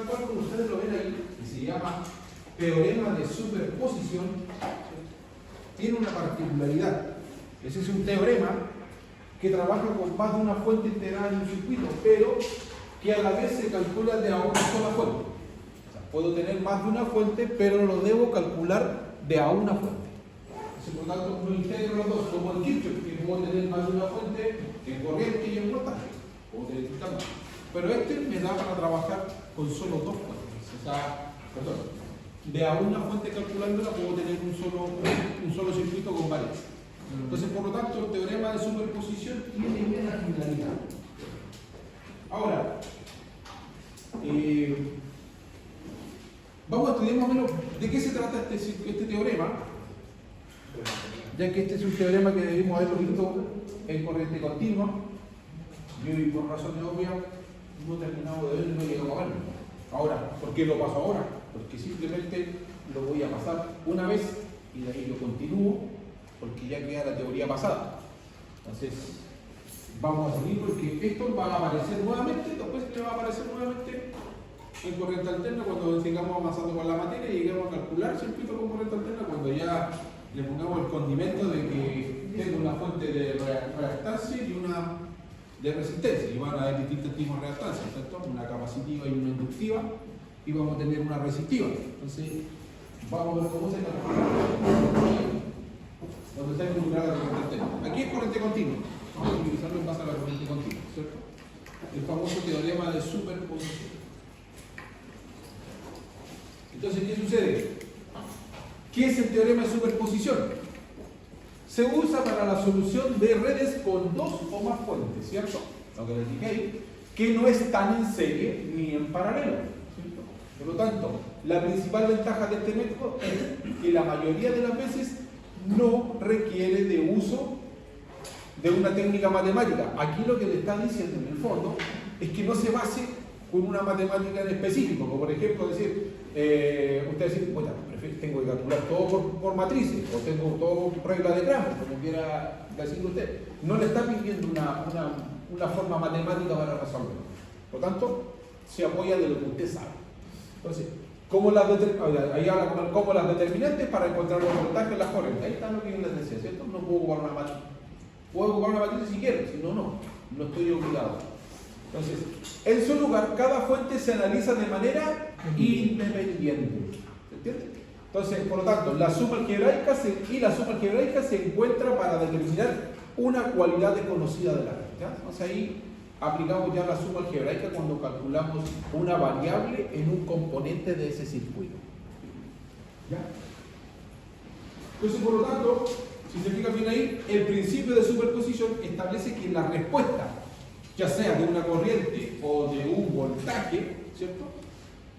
tal cual como ustedes lo ven ahí, que se llama teorema de superposición, tiene una particularidad. Ese es un teorema que trabaja con más de una fuente integral en un circuito, pero que a la vez se calcula de a una sola fuente. O sea, puedo tener más de una fuente, pero lo debo calcular de a una fuente. Entonces, por lo tanto, no integro los dos, como el Kirchhoff, que puedo tener más de una fuente en corriente y en voltaje. Puedo tener distintas más. Pero este me da para trabajar con solo dos fuentes. O sea, perdón, de a una fuente calculándola puedo tener un solo circuito con varias. Entonces, por lo tanto, el teorema de superposición tiene una finalidad. Ahora, vamos a estudiar más o menos de qué se trata este teorema, ya que este es un teorema que debimos haberlo visto en corriente continua. Yo, por razones obvias, no he terminado de verlo y no he llegado a verlo. Ahora, ¿por qué lo paso ahora? Porque simplemente lo voy a pasar una vez y de ahí lo continúo, porque ya queda la teoría pasada. Entonces, vamos a seguir porque esto va a aparecer nuevamente, después que va a aparecer nuevamente en corriente alterna cuando sigamos avanzando con la materia y lleguemos a calcular circuito con corriente alterna, cuando ya le pongamos el condimento de que tengo una fuente de reactancia y una de resistencia, y van a haber distintos tipos de reactancias, ¿cierto? Una capacitiva y una inductiva, y vamos a tener una resistiva. Entonces, vamos a ver cómo se calcula donde está involucrada la corriente alterna. Aquí es corriente continua, vamos a utilizarlo en base a la corriente continua, ¿cierto? El famoso teorema de superposición. Entonces, ¿qué sucede? ¿Qué es el teorema de superposición? Se usa para la solución de redes con dos o más fuentes, ¿cierto? Lo que les dije ahí, que no están en serie ni en paralelo, ¿cierto? Por lo tanto, la principal ventaja de este método es que la mayoría de las veces no requiere de uso de una técnica matemática. Aquí lo que le está diciendo en el fondo es que no se base con una matemática en específico, como por ejemplo decir, usted dice, bueno, tengo que calcular todo por matrices, o tengo todo por regla de Kramer, como quiera decir usted. No le está pidiendo una forma matemática para resolverlo. Por lo tanto, se apoya de lo que usted sabe. Entonces, ahí habla como las determinantes para encontrar los voltajes en las corrientes. Ahí está lo que yo les decía, ¿cierto? No puedo ocupar una matriz. Puedo ocupar una matriz si quiero, si no, no estoy obligado. Entonces, en su lugar, cada fuente se analiza de manera independiente. ¿Se entiende? Entonces, por lo tanto, la suma algebraica se encuentra para determinar una cualidad desconocida de la red. ¿Ya? Entonces ahí aplicamos ya la suma algebraica cuando calculamos una variable en un componente de ese circuito. ¿Ya? Entonces, por lo tanto, si se fija bien ahí, el principio de superposición establece que la respuesta, ya sea de una corriente o de un voltaje, ¿cierto?,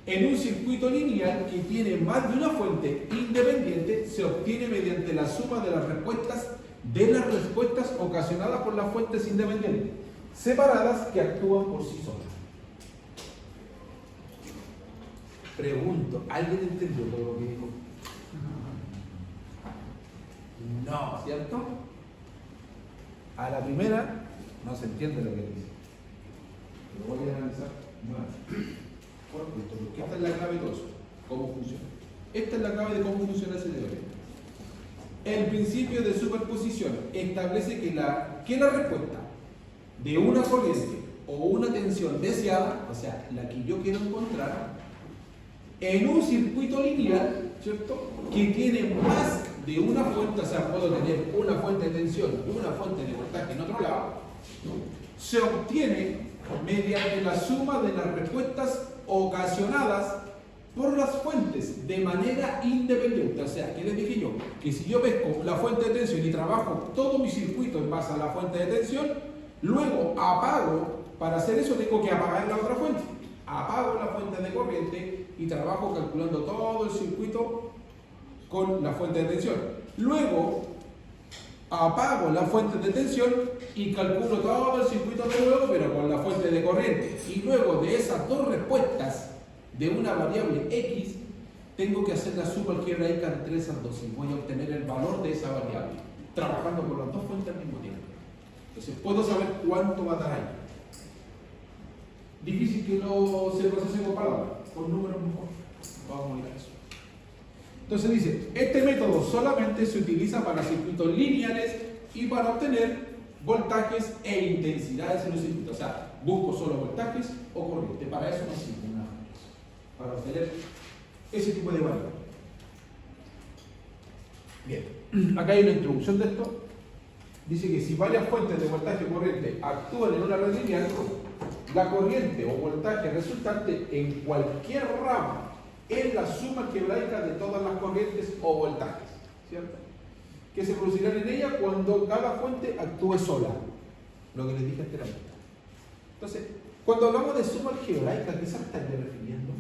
en un circuito lineal que tiene más de una fuente independiente, se obtiene mediante la suma de las respuestas ocasionadas por las fuentes independientes, separadas que actúan por sí solas. Pregunto, ¿alguien entendió todo lo que dijo? No, ¿cierto? A la primera no se entiende lo que dice. Lo voy a analizar más. Porque esta es la clave de todo eso, cómo funciona. Esta es la clave de cómo funciona ese teorema. El principio de superposición establece que la respuesta de una corriente o una tensión deseada, o sea, la que yo quiero encontrar, en un circuito lineal, ¿cierto?, que tiene más de una fuente, o sea, puedo tener una fuente de tensión y una fuente de voltaje en otro lado, se obtiene mediante la suma de las respuestas ocasionadas por las fuentes de manera independiente. O sea, ¿qué les dije yo? Que si yo pesco la fuente de tensión y trabajo todo mi circuito en base a la fuente de tensión, luego apago, para hacer eso tengo que apagar la otra fuente. Apago la fuente de corriente y trabajo calculando todo el circuito con la fuente de tensión. Luego apago la fuente de tensión y calculo todo el circuito de nuevo, pero con la fuente de corriente. Y luego de esas dos respuestas de una variable X, tengo que hacer la suma algebraica entre esas dos y voy a obtener el valor de esa variable, trabajando con las dos fuentes al mismo tiempo. Entonces, puedo saber cuánto va a dar ahí. Difícil que no se procese con palabras. con números mejor. Vamos a mirar eso. Entonces dice, este método solamente se utiliza para circuitos lineales y para obtener voltajes e intensidades en un circuito. O sea, busco solo voltajes o corriente. Para eso me sirve una para obtener ese tipo de valor. Bien, acá hay una introducción de esto. Dice que si varias fuentes de voltaje o corriente actúan en una red lineal, la corriente o voltaje resultante en cualquier rama es la suma algebraica de todas las corrientes o voltajes, ¿cierto? Que se producirán en ella cuando cada fuente actúe sola, lo que les dije anteriormente. Entonces, cuando hablamos de suma algebraica, ¿a qué se está refiriendo?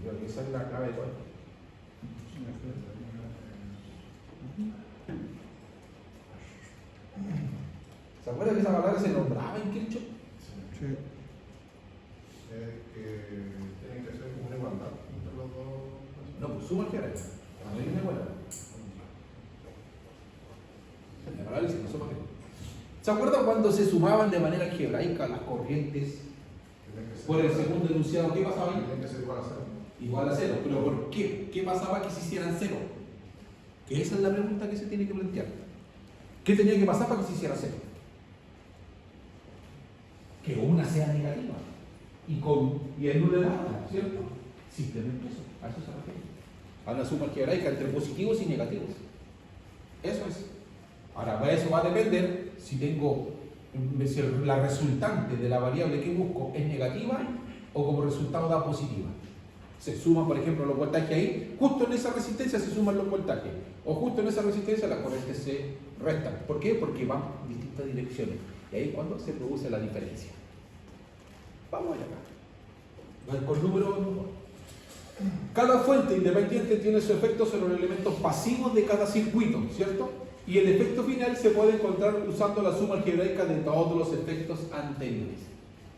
Creo que esa es la clave de todo. ¿Se acuerdan que esa palabra se nombraba en Kirchhoff? Sí. Que tienen que ser una igualdad entre los dos. No, pues suma algebraica. No hay una igualdad. La palabra dice que suma algebraica. ¿Se acuerdan cuando se sumaban de manera algebraica las corrientes por el segundo enunciado? ¿Qué pasaba ahí? Tienen que ser igual a cero. Igual a cero. ¿Pero por qué? ¿Qué pasaba que se hicieran cero? Que esa es la pregunta que se tiene que plantear. ¿Qué tenía que pasar para que se hiciera cero? Que una sea negativa y anule la otra, ¿cierto? Simplemente eso, a eso se refiere. A una suma algebraica entre positivos y negativos. Eso es. Ahora, para eso va a depender si tengo si la resultante de la variable que busco es negativa o como resultado da positiva. Se suman, por ejemplo, los voltajes ahí, justo en esa resistencia se suman los voltajes, o justo en esa resistencia las corrientes se restan. ¿Por qué? Porque van en distintas direcciones. Y ahí es cuando se produce la diferencia. Vamos allá acá. Con número 1. Cada fuente independiente tiene su efecto sobre los elementos pasivos de cada circuito, ¿cierto? Y el efecto final se puede encontrar usando la suma algebraica de todos los efectos anteriores.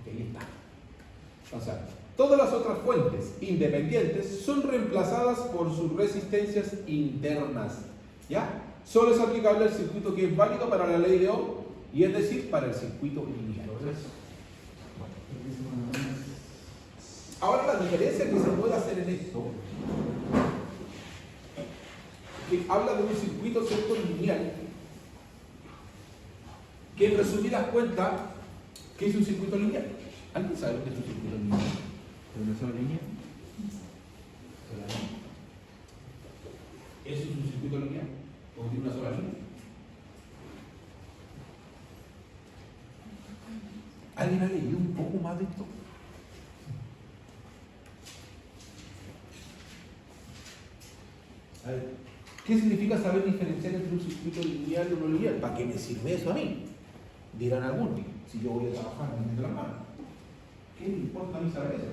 Ahí está. O sea, todas las otras fuentes independientes son reemplazadas por sus resistencias internas. ¿Ya? Solo es aplicable al circuito que es válido para la ley de Ohm, y es decir, para el circuito lineal. Ahora la diferencia que se puede hacer en esto, que habla de un circuito cierto lineal, que en resumidas cuentas, ¿qué es un circuito lineal? ¿Alguien sabe lo que es un circuito lineal? ¿De una sola línea? ¿Eso es un circuito lineal? ¿O tiene una sola línea? ¿Alguien ha leído un poco más de esto? A ver, ¿qué significa saber diferenciar entre un circuito lineal y uno lineal? ¿Para qué me sirve eso a mí? Dirán algunos, si yo voy a trabajar en las manos. ¿Qué me importa a mí saber eso?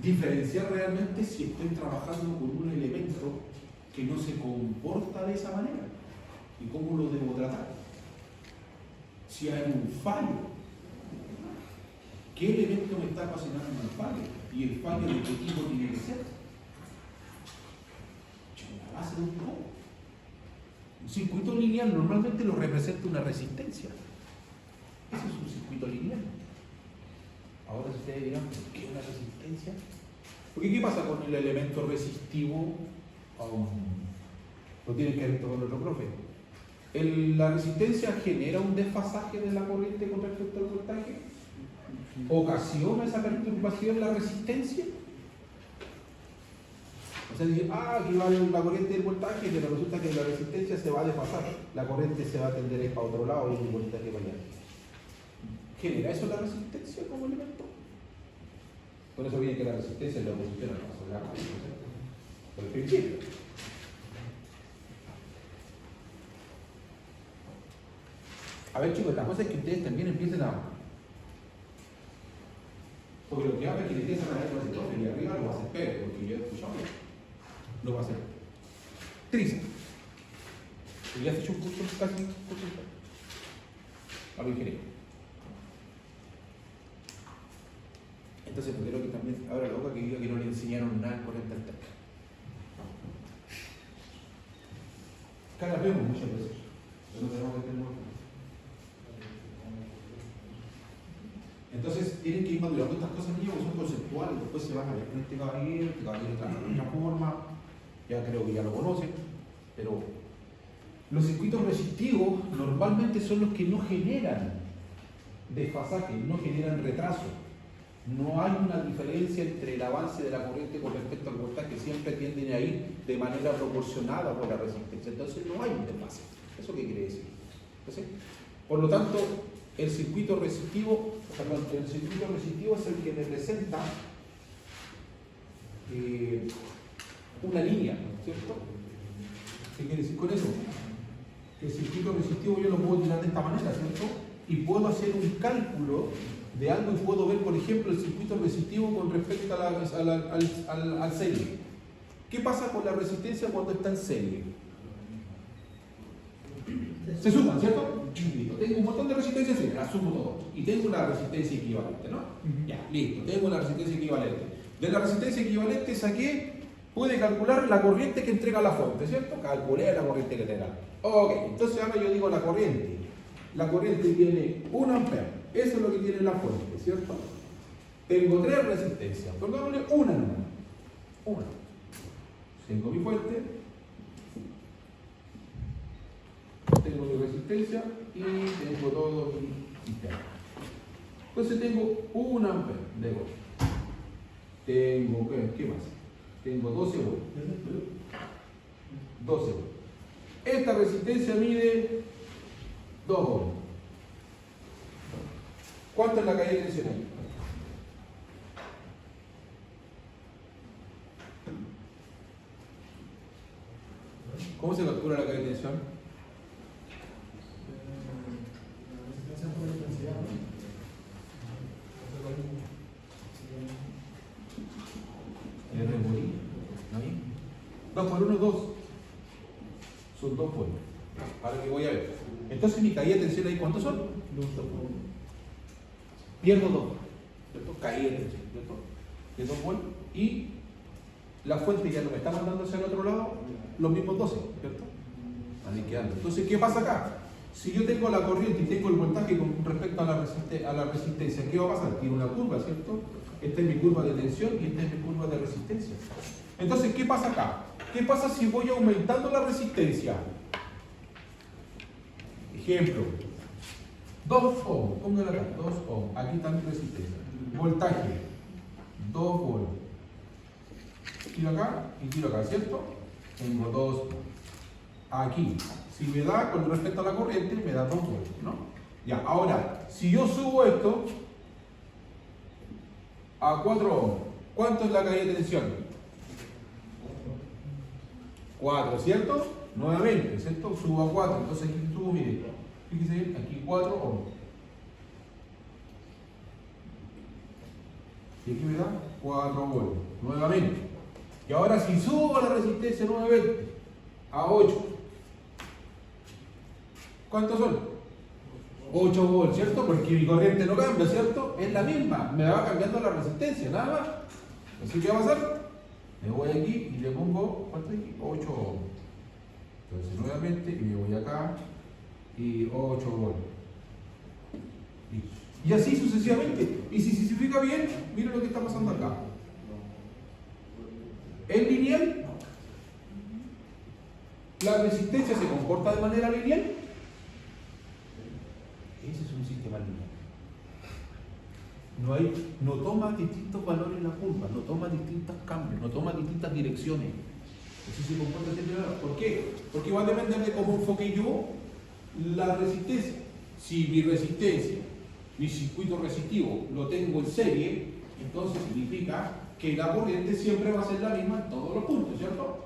Diferenciar realmente si estoy trabajando con un elemento que no se comporta de esa manera y cómo lo debo tratar. Si hay un fallo, ¿qué elemento me está ocasionando el fallo? ¿Y el fallo de qué tipo tiene que ser? La base de un todo. Un circuito lineal normalmente lo representa una resistencia. Eso es un circuito lineal. Ahora ustedes dirán, ¿qué es una resistencia? Porque ¿qué pasa con el elemento resistivo? Lo tiene que ver con nuestro profe. ¿La resistencia genera un desfasaje de la corriente con respecto al voltaje? ¿Ocasiona esa perturbación la resistencia? O sea, dicen, aquí va la corriente del voltaje, pero resulta que la resistencia se va a desfasar. La corriente se va a tender para otro lado y el voltaje va allá. ¿Genera eso la resistencia como elemento? Por eso viene que la resistencia es la oposición al paso de la corriente. Por el principio. A ver, chicos, la cosa es que ustedes también empiecen a... Porque lo que habla es que le empiezan a dar con el profe y arriba lo va a hacer peor, porque yo he escuchado lo va a hacer triste. Y ya has hecho un curso casi a lo ingeniero. Entonces, pues creo que también abra la boca que diga que no le enseñaron nada en corriente alterna. Acá la vemos muchas veces. Pero no tenemos que tener. Entonces, conceptuales, después se van a ver con este caballero trabaja de otra forma, ya creo que ya lo conocen, pero los circuitos resistivos normalmente son los que no generan desfasaje, no generan retraso. No hay una diferencia entre el avance de la corriente con respecto al voltaje, siempre tienden a ir de manera proporcionada por la resistencia, entonces no hay un desfase. ¿Eso qué quiere decir? ¿Entonces? Por lo tanto, el circuito resistivo es el que representa una línea, ¿cierto? ¿Qué quiere decir con eso? Que el circuito resistivo yo lo puedo tirar de esta manera, ¿cierto? Y puedo hacer un cálculo de algo y puedo ver, por ejemplo, el circuito resistivo con respecto al serie. ¿Qué pasa con la resistencia cuando está en serie? Se suman, ¿cierto? Listo. Tengo un montón de resistencias y las sumo todo. Y tengo una resistencia equivalente, ¿no? Ya, listo. Tengo una resistencia equivalente. De la resistencia equivalente saqué, pude calcular la corriente que entrega la fuente, ¿cierto? Calculé la corriente que entrega. Ok, entonces ahora yo digo la corriente. La corriente tiene 1 ampere. Eso es lo que tiene la fuente, ¿cierto? Tengo 3 resistencias. Pongámosle una nomás. Una. Tengo mi fuente. Tengo mi resistencia y tengo todo mi sistema. Entonces tengo 1 ampere de voltaje. Tengo, ¿qué más? Tengo 12 volts. 12 volts. Esta resistencia mide 2 volts. ¿Cuánto es la caída de tensión ahí? ¿Cómo se calcula la caída de tensión? R por I, ¿no hay? 2 por 1, 2. Son 2 volts. Ahora que voy a ver. Entonces mi caída de tensión ahí, ¿cuántos son? 2 volts. Pierdo 2, ¿cierto? Caída de tensión, ¿cierto? De 2 volts. Y la fuente ya no me está mandando hacia el otro lado los mismos 12, ¿cierto? Ahí quedando. Entonces, ¿qué pasa acá? Si yo tengo la corriente y tengo el voltaje con respecto a la resistencia, ¿qué va a pasar? Tiene una curva, ¿cierto? Esta es mi curva de tensión y esta es mi curva de resistencia. Entonces, ¿qué pasa acá? ¿Qué pasa si voy aumentando la resistencia? Ejemplo, 2 ohms, póngalo acá, 2 ohms, aquí está mi resistencia. Voltaje, 2 volts. Tiro acá y tiro acá, ¿cierto? Tengo 2 ohms. Aquí, si me da con respecto a la corriente, me da 2 volts, ¿no? Ya, ahora, si yo subo esto a 4 ohms, ¿cuánto es la caída de tensión? 4, ¿cierto? Nuevamente, ¿cierto? Subo a 4, entonces aquí subo, mire, fíjese bien, aquí 4 ohms. Y aquí me da 4 volts, nuevamente. Y ahora si subo la resistencia nuevamente a 8, ¿cuántos son? 8 volts, ¿cierto? Porque mi corriente no cambia, ¿cierto? Es la misma, me va cambiando la resistencia, nada más. Así que, ¿qué va a pasar? Me voy aquí y le pongo, ¿cuánto hay aquí? 8 ohms. Entonces, nuevamente, y me voy acá y 8 volts. Y así sucesivamente. Y si se fija bien, mira lo que está pasando acá. ¿Es lineal? ¿La resistencia se comporta de manera lineal? Ese es un sistema lineal. No toma distintos valores en la curva, no toma distintos cambios, no toma distintas direcciones. Así se comporta este sistema. ¿Por qué? Porque va a depender de cómo enfoque yo la resistencia. Si mi resistencia, mi circuito resistivo lo tengo en serie, entonces significa que la corriente siempre va a ser la misma en todos los puntos, ¿cierto?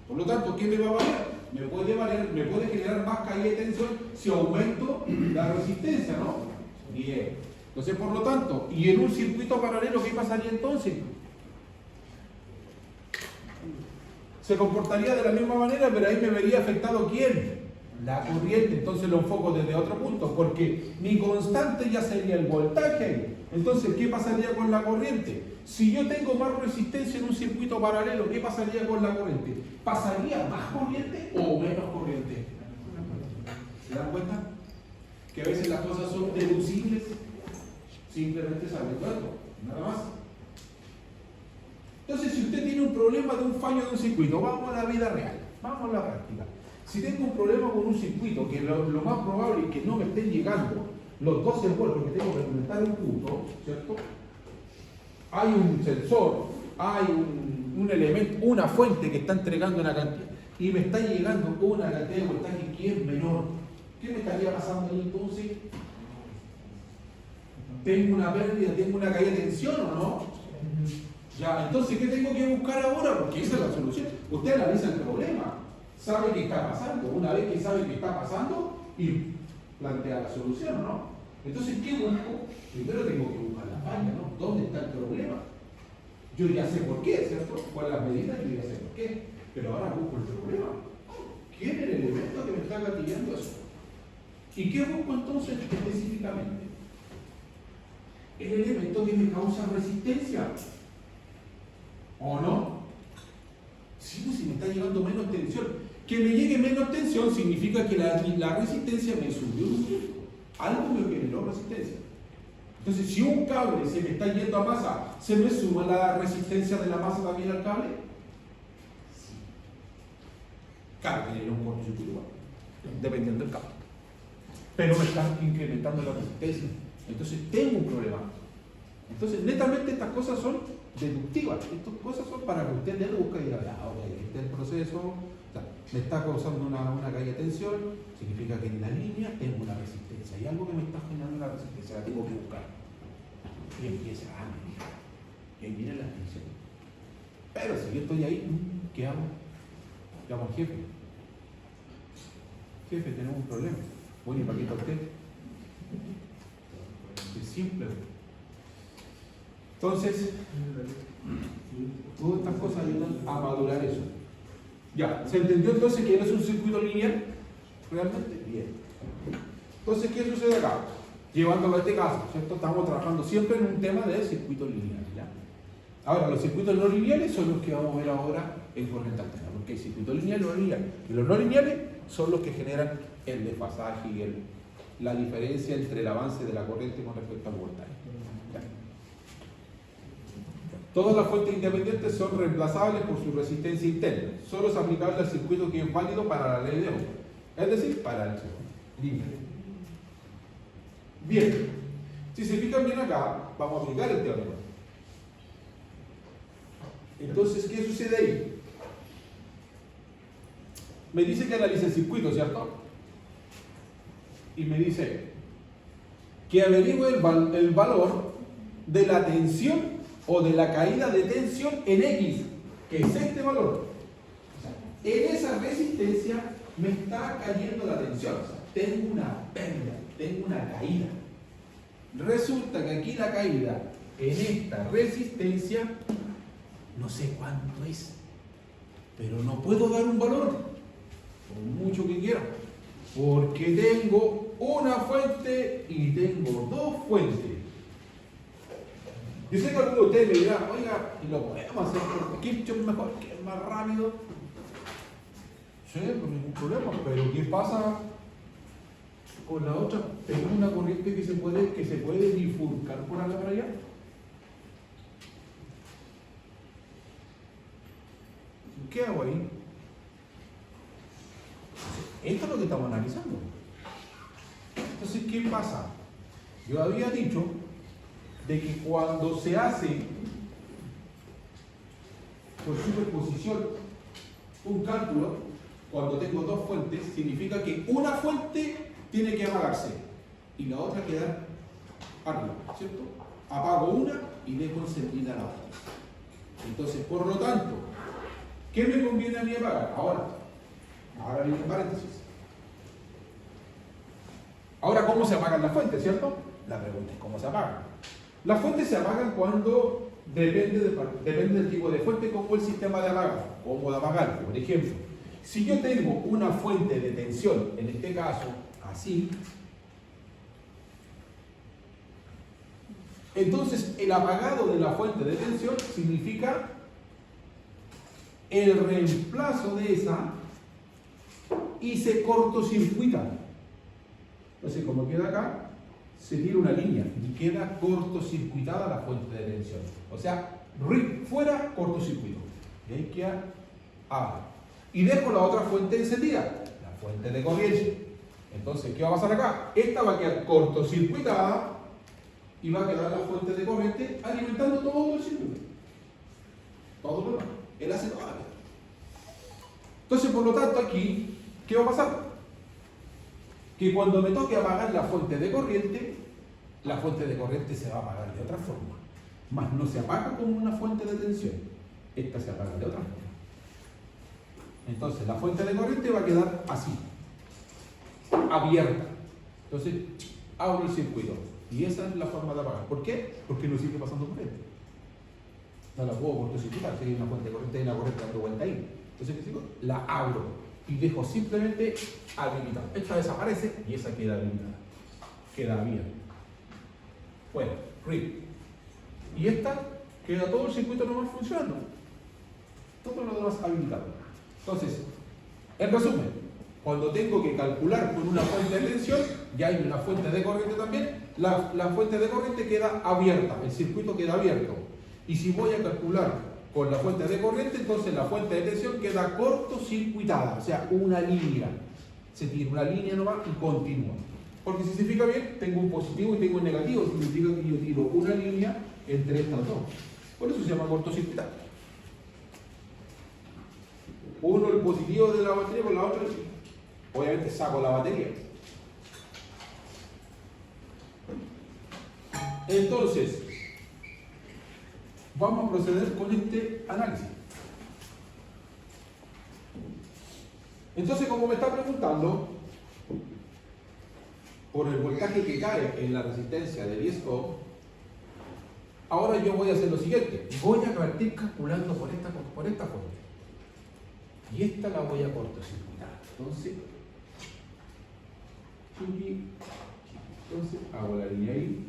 Por lo tanto, ¿qué me va a variar? Me puede generar más caída de tensión si aumento la resistencia, ¿no? Bien. Entonces, por lo tanto, ¿y en un circuito paralelo qué pasaría entonces? Se comportaría de la misma manera, pero ahí me vería afectado ¿quién? La corriente. Entonces lo enfoco desde otro punto, porque mi constante ya sería el voltaje. Entonces, ¿qué pasaría con la corriente? Si yo tengo más resistencia en un circuito paralelo, ¿qué pasaría con la corriente? ¿Pasaría más corriente o menos corriente? ¿Se dan cuenta? Que a veces las cosas son deducibles simplemente sabiendo algo, nada más. Entonces, si usted tiene un problema de un fallo de un circuito, vamos a la vida real, vamos a la práctica. Si tengo un problema con un circuito, que lo más probable es que no me estén llegando los 12 volts, porque tengo que implementar un punto, ¿cierto? Hay un sensor, hay un elemento, una fuente que está entregando una cantidad, y me está llegando una cantidad de voltaje que es menor. ¿Qué me estaría pasando ahí entonces? ¿Tengo una pérdida, tengo una caída de tensión o no? Ya, entonces, ¿qué tengo que buscar ahora? Porque esa es la solución. Usted analiza el problema, sabe qué está pasando. Una vez que sabe qué está pasando, y plantea la solución, ¿o no? Entonces, ¿qué busco? Primero tengo que buscar la falla, ¿no? ¿Dónde está el problema? Yo ya sé por qué, ¿cierto? ¿Cuál es la medida? Yo ya sé por qué. Pero ahora busco el problema. ¿Quién es el elemento que me está gatillando eso? ¿Y qué busco entonces específicamente? El elemento que me causa resistencia. ¿O no? Sí, pues si me está llegando menos tensión. Que me llegue menos tensión significa que la resistencia me subió un punto. Algo me generó resistencia. Entonces, si un cable se me está yendo a masa, ¿se me suma la resistencia de la masa también al cable? Sí. Claro, que un cortocircuito igual, dependiendo del cable. Pero me están incrementando la resistencia. Entonces, tengo un problema. Entonces, netamente estas cosas son deductivas. Estas cosas son para que usted deduzca y diga, ok, este es el proceso, o sea, me está causando una caída de tensión, significa que en la línea tengo una resistencia. Hay algo que me está generando una resistencia, la tengo que buscar. Y empieza a medir. Y ahí viene la tensión. Pero si yo estoy ahí, ¿qué hago? Llamo al jefe. Jefe, tenemos un problema. Bueno, ¿y para qué está usted? Es simple. Entonces, todas estas cosas ayudan a madurar eso. Ya, ¿se entendió entonces que no es un circuito lineal? ¿Realmente? Bien. Entonces, ¿qué sucede acá? Llevándolo a este caso, ¿cierto? Estamos trabajando siempre en un tema de circuito lineal, ¿ya? Ahora, los circuitos no lineales son los que vamos a ver ahora en corriente alterna, porque hay circuitos lineales y no lineales. Y los no lineales son los que generan el desfasaje y la diferencia entre el avance de la corriente con respecto al voltaje. ¿Ya? Todas las fuentes independientes son reemplazables por su resistencia interna. Solo es aplicable al circuito que es válido para la ley de Ohm, es decir, para el lineal. Bien, si se fijan bien acá, vamos a aplicar el teorema. Entonces, ¿qué sucede ahí? Me dice que analice el circuito, ¿cierto? Y me dice que averigüe el valor de la tensión o de la caída de tensión en X, que es este valor. O sea, en esa resistencia me está cayendo la tensión. O sea, tengo una pérdida, tengo una caída. Resulta que aquí la caída en esta resistencia, no sé cuánto es, pero no puedo dar un valor, por mucho que quiera, porque tengo una fuente y tengo dos fuentes. Yo sé que alguno de ustedes me dirá, oiga, ¿y lo podemos hacer por Kirchhoff mejor, que es más rápido? Sí, no hay ningún problema, pero ¿qué pasa con la otra? Tengo una corriente que se puede bifurcar por acá para allá. ¿Qué hago ahí? Esto es lo que estamos analizando. Entonces, ¿qué pasa? Yo había dicho de que cuando se hace por superposición un cálculo, cuando tengo dos fuentes, significa que una fuente tiene que apagarse y la otra quedar arriba, ¿cierto? Apago una y dejo encendida la otra. Entonces, por lo tanto, ¿qué me conviene a mí apagar? Ahora viene un paréntesis. Ahora, ¿cómo se apagan las fuentes, cierto? La pregunta es ¿cómo se apagan? Las fuentes se apagan cuando depende del tipo de fuente, como el sistema de apagado, cómo de apagarlo. Por ejemplo, si yo tengo una fuente de tensión, en este caso, así, entonces el apagado de la fuente de tensión significa el reemplazo de esa y se cortocircuita. Entonces, como queda acá, se tira una línea y queda cortocircuitada la fuente de tensión. O sea, RIP fuera, cortocircuito. Y ahí queda A. Y dejo la otra fuente encendida, la fuente de corriente. Entonces, ¿qué va a pasar acá? Esta va a quedar cortocircuitada y va a quedar la fuente de corriente alimentando todo el circuito. Todo lo demás. Él hace toda la vida. Entonces, por lo tanto, aquí, ¿qué va a pasar? Que cuando me toque apagar la fuente de corriente se va a apagar de otra forma. Más no se apaga como una fuente de tensión. Esta se apaga de otra forma. Entonces, la fuente de corriente va a quedar así, abierta. Entonces, abro el circuito. Y esa es la forma de apagar. ¿Por qué? Porque no sigue pasando corriente. No la puedo cortocircuitar, si hay una fuente de corriente y una corriente dando vuelta ahí. Entonces, ¿qué digo? La abro y dejo simplemente habilitada. Esta desaparece y esa queda habilitada. Queda abierta. Bueno, RIP. Y esta queda todo el circuito nomás funcionando. Todo lo demás habilitado. Entonces, en resumen, cuando tengo que calcular con una fuente de tensión, ya hay una fuente de corriente también, la fuente de corriente queda abierta, el circuito queda abierto. Y si voy a calcular con la fuente de corriente, entonces la fuente de tensión queda cortocircuitada, o sea, una línea. Se tira una línea nomás y continúa. Porque si se fija bien, tengo un positivo y tengo un negativo, significa que yo tiro una línea entre estas dos. Por eso se llama cortocircuitado. Uno el positivo de la batería con la otra, obviamente saco la batería. Entonces, vamos a proceder con este análisis. Entonces, como me está preguntando, por el voltaje que cae en la resistencia de 10 ohm, ahora yo voy a hacer lo siguiente. Voy a partir calculando por esta fuente. Y esta la voy a cortocircuitar. Entonces, hago la línea ahí.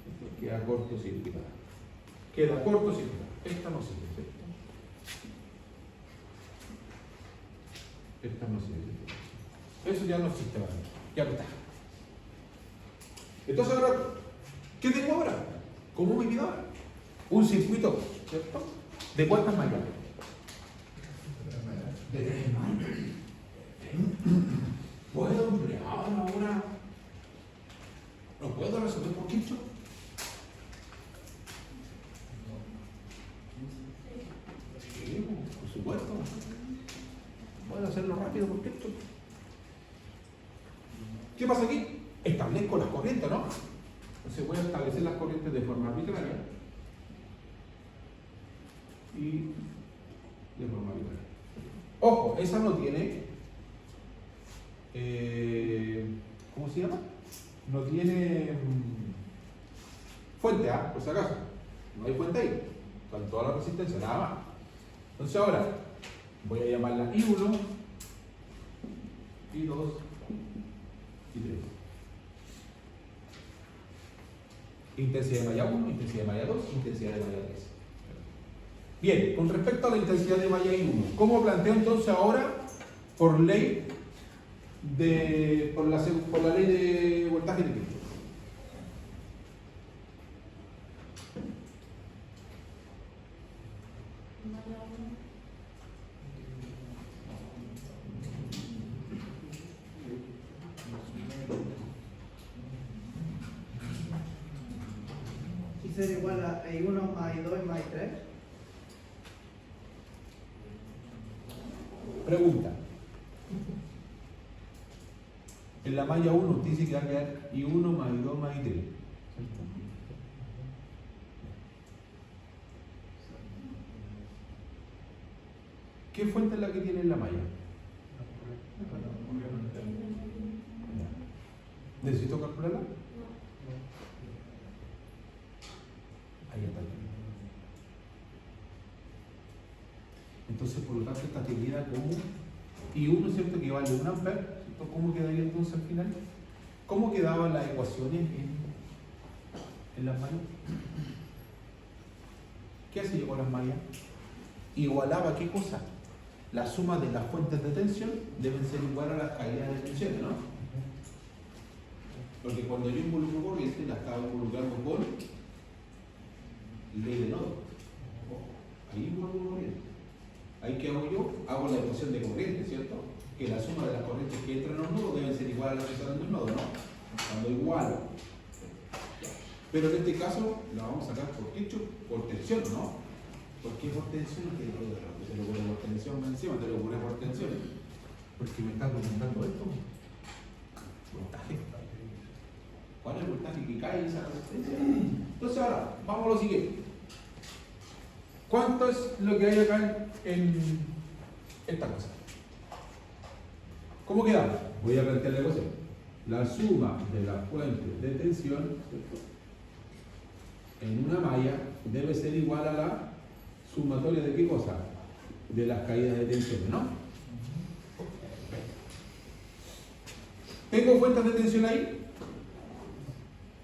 Esto queda cortocircuitada. Queda cortocircuitada. Esta no sirve, ¿cierto? Esta no sirve. Eso ya no existe, ¿vale? Ya está. Entonces ahora, ¿qué tengo ahora? ¿Cómo me queda ahora? Un circuito, ¿cierto? ¿De cuántas mallas? De 3 mallas. ¿Puedo emplear ahora? ¿Lo puedo resolver por Kirchhoff? Sí, por supuesto. Puedo hacerlo rápido por Kirchhoff. ¿Qué pasa aquí? Establezco las corrientes, ¿no? Entonces voy a establecer las corrientes de forma arbitraria y de forma arbitraria. Ojo, esa no tiene, ¿cómo se llama? No tiene fuente, ¿ah? Por si acaso. No hay fuente ahí. Con toda la resistencia, nada más. Entonces ahora voy a llamarla I1, I2 y 3. Intensidad de malla 1, intensidad de malla 2, intensidad de malla 3. Bien, con respecto a la intensidad de malla I1, ¿cómo planteo entonces ahora por ley por la ley de voltaje de Kirchhoff? ¿Ser igual a I1 más I2 más I3? Pregunta. En la malla 1 usted dice que va a quedar I1 más I2 más I3. ¿Qué fuente es la que tiene en la malla? ¿Necesito calcularla? Ahí está. Entonces, por lo tanto, esta te queda como I1, ¿cierto? Que vale 1 ampere, ¿cierto? ¿Cómo quedaría entonces al final? ¿Cómo quedaban las ecuaciones en las mallas? ¿Qué hace yo con las mallas? Igualaba ¿qué cosa? La suma de las fuentes de tensión deben ser igual a las caídas de tensión, ¿no? Porque cuando yo involucro corriente, la estaba involucrando con ley de nodo. Ahí vuelvo corriente. Ahí que hago yo, hago la ecuación de corriente, ¿cierto? Que la suma de las corrientes que entran en los nodos deben ser igual a las que salen del nodo, ¿no? Cuando igual. Pero en este caso la vamos a sacar por Kirchhoff, por tensión, ¿no? ¿Por qué por tensión? Que te lo pone por tensión encima, te lo pone por tensión. Porque me está preguntando esto. Voltaje. ¿Cuál es el voltaje que cae en esa resistencia? Entonces ahora, vamos a lo siguiente. ¿Cuánto es lo que hay acá en esta cosa? ¿Cómo quedamos? Voy a plantear la ecuación. La suma de las fuentes de tensión en una malla debe ser igual a la sumatoria de qué cosa? De las caídas de tensión, ¿no? ¿Tengo fuentes de tensión ahí?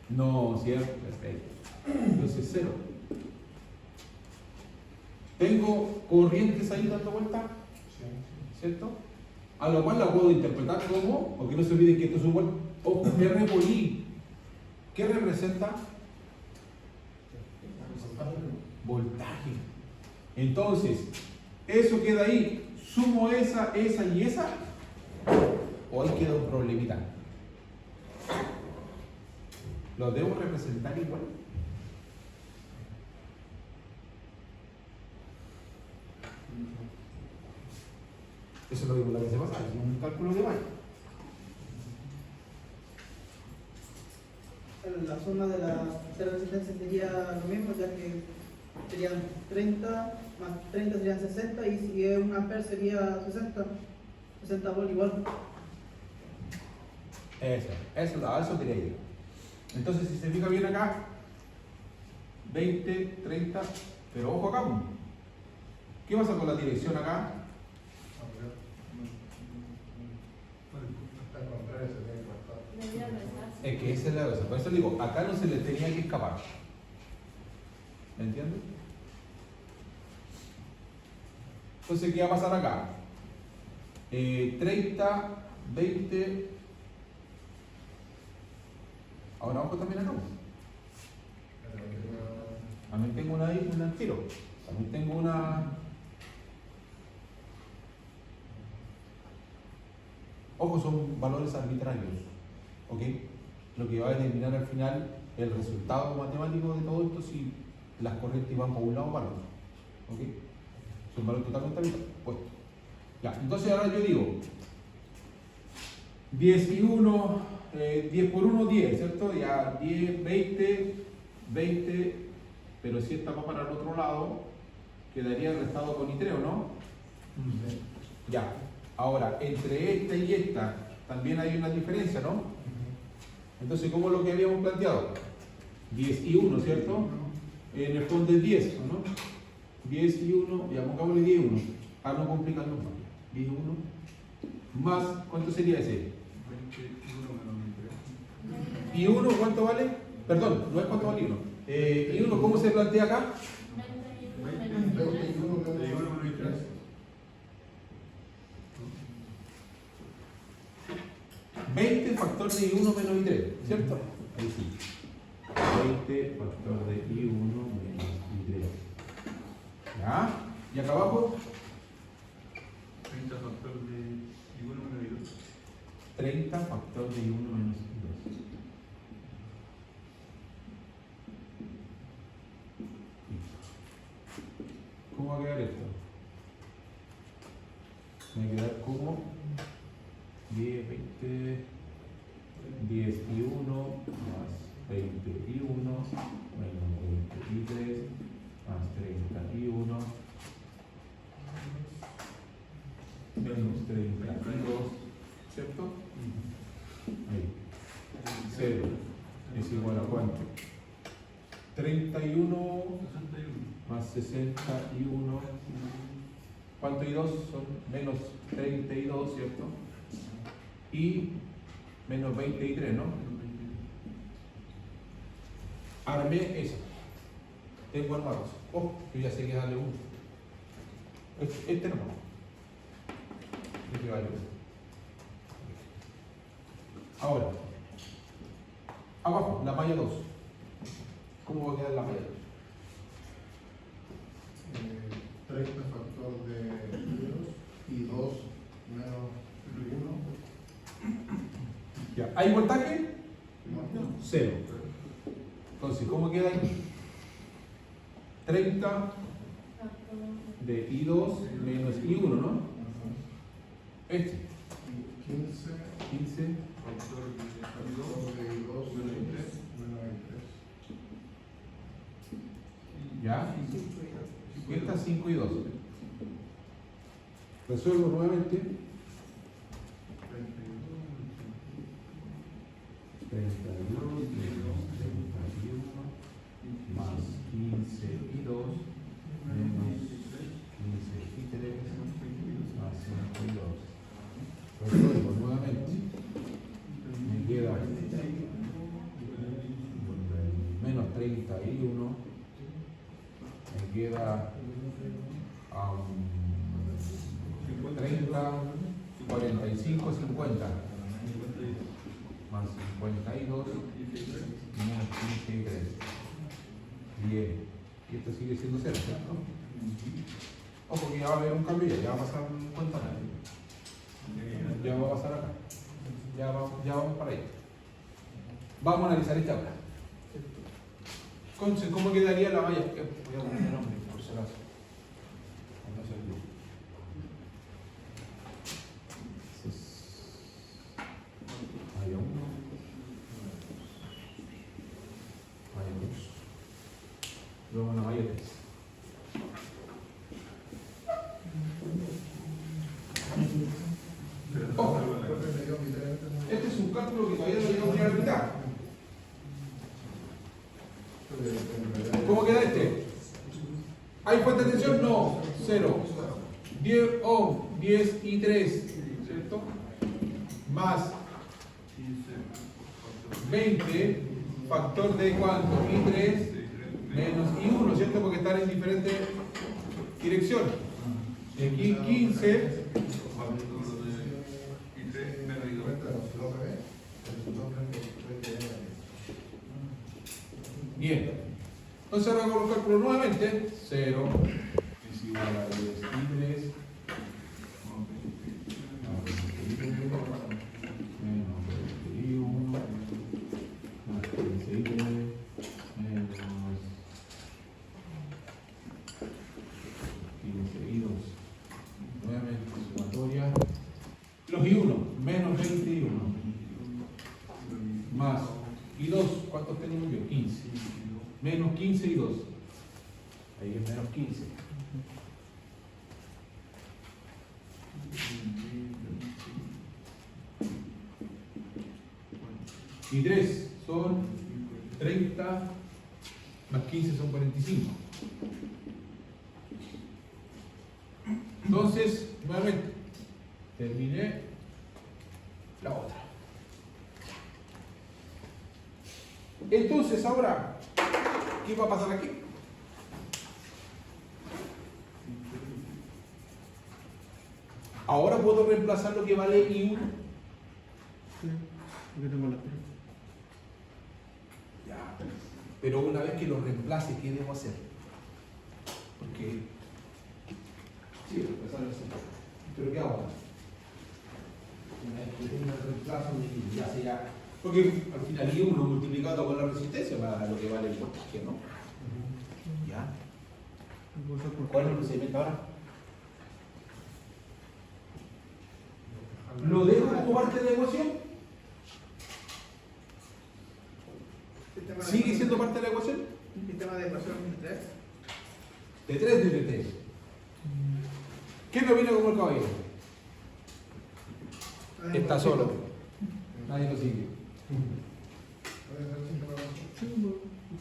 No, ¿cierto? Perfecto. Entonces cero. ¿Tengo corrientes ahí dando vuelta? ¿Cierto? A lo cual la puedo interpretar como, porque no se olviden que esto es un R por I. ¿Qué representa? Voltaje. Entonces, eso queda ahí. ¿Sumo esa y esa? ¿O ahí queda un problemita? ¿Lo debo representar igual? Eso es lo que la vez pasada, es un cálculo de malla. La suma de las cero resistencias sería lo mismo, ya que serían 30, más 30 serían 60, y si es un ampere sería 60 volt igual. Eso quería ir. Entonces, si se fija bien acá, 20, 30, pero ojo acá. ¿Qué pasa con la dirección acá? Es que esa es la cosa. Por eso digo, acá no se le tenía que escapar. ¿Me entiendes? Entonces, ¿qué va a pasar acá? 30, 20. Ahora abajo también acá. También tengo una ahí, un tiro. También tengo una. Ojo, son valores arbitrarios. ¿Ok? Lo que va a determinar al final el resultado matemático de todo esto si las corrientes van para un lado o para el otro. ¿Ok? Son valores totalmente arbitrarios. Puesto. Ya, entonces ahora yo digo 10 y 1, 10 por 1, 10, ¿cierto? Ya 10, 20, 20, pero si esta va para el otro lado, quedaría restado con I3, ¿o no? Ya, ahora, entre esta y esta también hay una diferencia, ¿no? Entonces, ¿cómo es lo que habíamos planteado? 10 y 1, ¿cierto? En el fondo es 10, ¿no? 10 y 1, ya pongámosle 10 y 1. Ah, no complicarlo más. 10 y 1. Más, ¿cuánto sería ese? 21 menos 23. ¿Y 1 cuánto vale? Perdón, no es cuánto vale 1. ¿Y 1 cómo se plantea acá? 21 menos 23. 20 factor de I1 menos I3, ¿cierto? Ahí sí. 20 factor de I1 menos I3. ¿Ya? ¿Y acá abajo? 30 factor de I1 menos I2. 30 factor de I1 menos I2. ¿Cómo va a quedar esto? Me va a quedar como 10, 20, 10 y 1 más 20 y 1 menos 23 más 30 y 1 menos 32, ¿cierto? Ahí. 0 es igual a ¿cuánto? 31 más 61. ¿Cuánto y 2 son? Menos 32, ¿cierto? Y menos 23, ¿no? Armé eso. Tengo armados. Oh, yo ya sé que darle uno. Este no. Este vale uno. Ahora, abajo, la malla 2. ¿Cómo va a quedar la malla 2? ¿Hay voltaje? No. Cero. Entonces, ¿cómo queda ahí? 30 de I2 menos I1, ¿no? Este. 15. Factor de I2 menos I3. ¿Ya? Y esta 5 y 2. Resuelvo nuevamente. 32 menos 31 más 15 y 2 menos 15 y 3 más 5 y 2. Resuelvo nuevamente. Me queda menos 31. Me queda 30, 45, 50. Más 52 menos 15 y 3. Bien. Y esto sigue siendo 0, ¿cierto? Ojo que ya va a haber un cambio ya va a pasar un cuenta. Ya va a pasar acá. Ya vamos para ahí. Vamos a analizar esta ahora. Conche, ¿cómo quedaría la malla? Voy a poner el nombre, por si acaso. No se olvide. Malla 1. Malla 2. Luego la malla 3. Ojo, este es un cálculo que todavía no llegamos a la mitad. ¿Cómo queda este? ¿Hay fuente de tensión? No, 0. 10 ohm, 10 y 3, ¿cierto? Más 20, factor de cuánto? Y 3 menos y 1, ¿cierto? Porque están en diferentes direcciones. Y aquí 15. Bien. Entonces ahora hago los cálculos nuevamente. 0 es igual a 10 y 3. Menos 21. Más 15 y 3. Menos 15 y 2. Nuevamente sumatoria. Los y 1. Menos 21. Más y 2. ¿Cuántos tenemos yo? 15. Menos 15 y 2. Ahí es menos 15. Y 3 son 30, más 15 son 45. Entonces, nuevamente, terminé la otra. Entonces, ahora, ¿qué va a pasar aquí? Ahora puedo reemplazar lo que vale I1. Ya. Pero una vez que lo reemplace, ¿qué debo hacer? Porque sí, reemplazarlo así. Pero ¿qué hago ahora? Una vez que tenga el reemplazo, ya sea. Porque al final I1 multiplicado con la resistencia para lo que vale el voltaje, ¿no? ¿Ya? ¿Cuál es el procedimiento ahora? ¿Lo dejo como parte de la ecuación? ¿Sigue siendo parte de la ecuación? Sistema de ecuación 3. De 3 de 3. ¿Quién lo viene como el caballero? Está solo. Nadie lo sigue.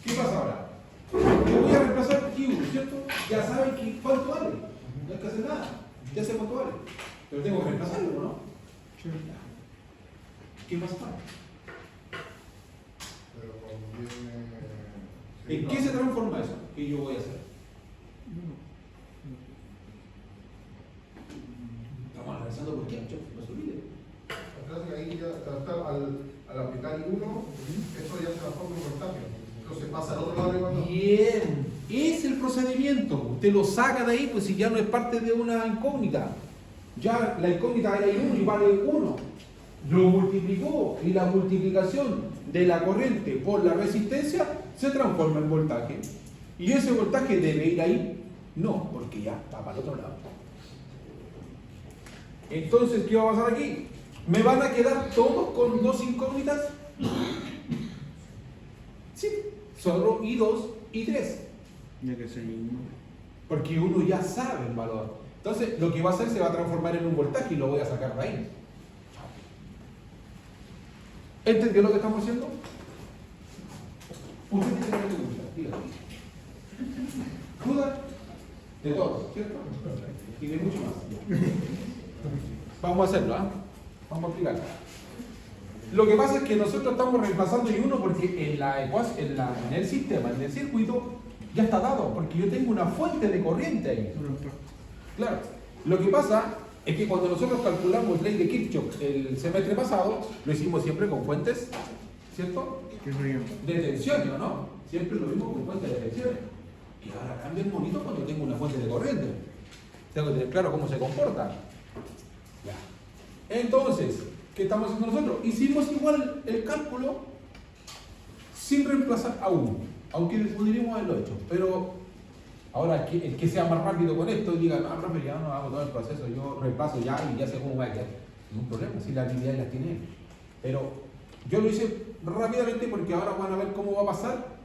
¿Qué pasa ahora? Yo voy a reemplazar Q, ¿cierto? Ya saben cuánto vale. No hay que hacer nada. Ya sé cuánto vale. Pero tengo que reemplazarlo, ¿no? ¿Qué pasa ahora? ¿En qué se transforma eso? ¿Qué yo voy a hacer? Estamos analizando por qué, no se olvide. Ahí ya al aplicar I1, eso ya se transforma en voltaje. Entonces pasa al otro lado de cuando. Bien, es el procedimiento. Usted lo saca de ahí, pues si ya no es parte de una incógnita. Ya la incógnita era I1 y vale 1. lo multiplicó y la multiplicación de la corriente por la resistencia se transforma en voltaje. ¿Y ese voltaje debe ir ahí? No, porque ya va para el otro lado. Entonces, ¿qué va a pasar aquí? ¿Me van a quedar todos con dos incógnitas? Sí, solo I2 y 3. Ya que se Porque uno ya sabe el valor. Entonces, lo que va a hacer se va a transformar en un voltaje y lo voy a sacar de ahí. ¿Entendió lo que estamos haciendo? ¿Usted tiene preguntas? Dígame. ¿Duda? De todo, ¿cierto? Y de mucho más. Vamos a hacerlo, ¿ah? Vamos a explicarlo. Lo que pasa es que nosotros estamos reemplazando I1 porque en el sistema, en el circuito, ya está dado, porque yo tengo una fuente de corriente ahí. Claro. Lo que pasa es que cuando nosotros calculamos ley de Kirchhoff el semestre pasado, lo hicimos siempre con fuentes, ¿cierto? De tensiones, ¿no? Siempre lo mismo con fuentes de tensiones. Y ahora cambia el monito cuando tengo una fuente de corriente. Tengo que tener claro cómo se comporta. Ya. Entonces, ¿qué estamos haciendo nosotros? Hicimos igual el cálculo sin reemplazar a uno, aunque podríamos haberlo hecho. Pero ahora el que sea más rápido con esto y diga, no, profe, ya no hago todo el proceso, yo reemplazo ya y ya sé cómo va a quedar. No hay problema, si la habilidad las tiene. Pero yo lo hice rápidamente porque ahora van a ver cómo va a pasar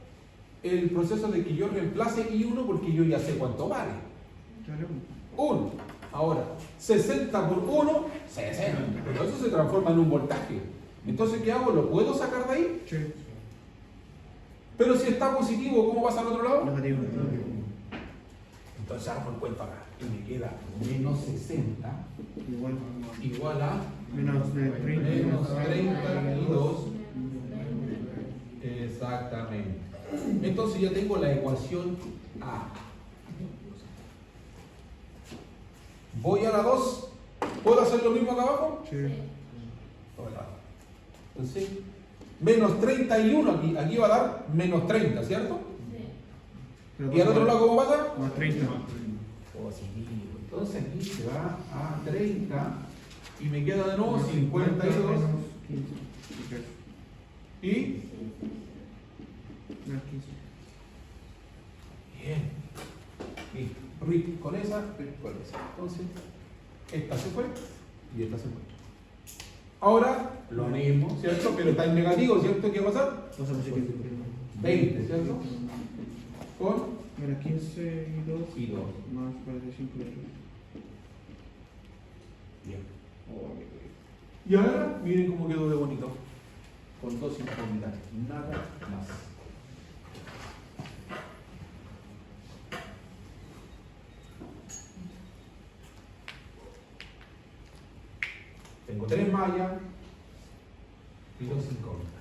el proceso de que yo reemplace I1 porque yo ya sé cuánto vale. 1. Ahora, 60 por 1, 60. Pero eso se transforma en un voltaje. Entonces, ¿qué hago? ¿Lo puedo sacar de ahí? Sí. Pero si está positivo, ¿cómo pasa al otro lado? Negativo. Entonces hago el cuento acá. Y me queda menos 60 igual a Menos 30. menos 32. Exactamente. Entonces ya tengo la ecuación A. Voy a la 2. ¿Puedo hacer lo mismo acá abajo? Sí. Hola. Entonces, menos 31 aquí. Aquí va a dar menos 30, ¿cierto? ¿Y al otro lado cómo pasa? Más 30. Positivo. Entonces aquí se va a 30 y me queda de nuevo 52 y Más 15. bien. Listo. Rick con esa, Rick con esa. Entonces, esta se fue y esta se fue. Ahora, lo mismo, ¿cierto? Pero está en negativo, ¿cierto? ¿Qué va a pasar? 20, ¿cierto? Con Menos 15 y 2. y 2. Más 45 y 3. Bien. Y ahora, miren cómo quedó de bonito. Con dos incógnitas. Nada más. Tengo 3 mallas y 2 incógnitas.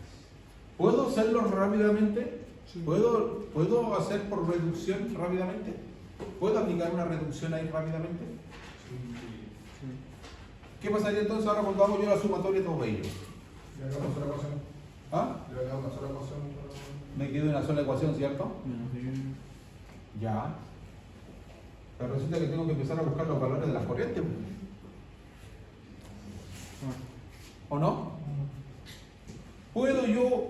¿Puedo hacerlo rápidamente? Sí. ¿Puedo hacer por reducción rápidamente? ¿Puedo aplicar una reducción ahí rápidamente? ¿Qué pasaría entonces ahora cuando hago yo la sumatoria de todo ello? Le hagamos una sola ecuación. ¿Ah? Le hagamos una sola ecuación. Me quedo en una sola ecuación, ¿cierto? Menos 10. Ya. Pero resulta que tengo que empezar a buscar los valores de las corrientes. ¿O no? ¿Puedo yo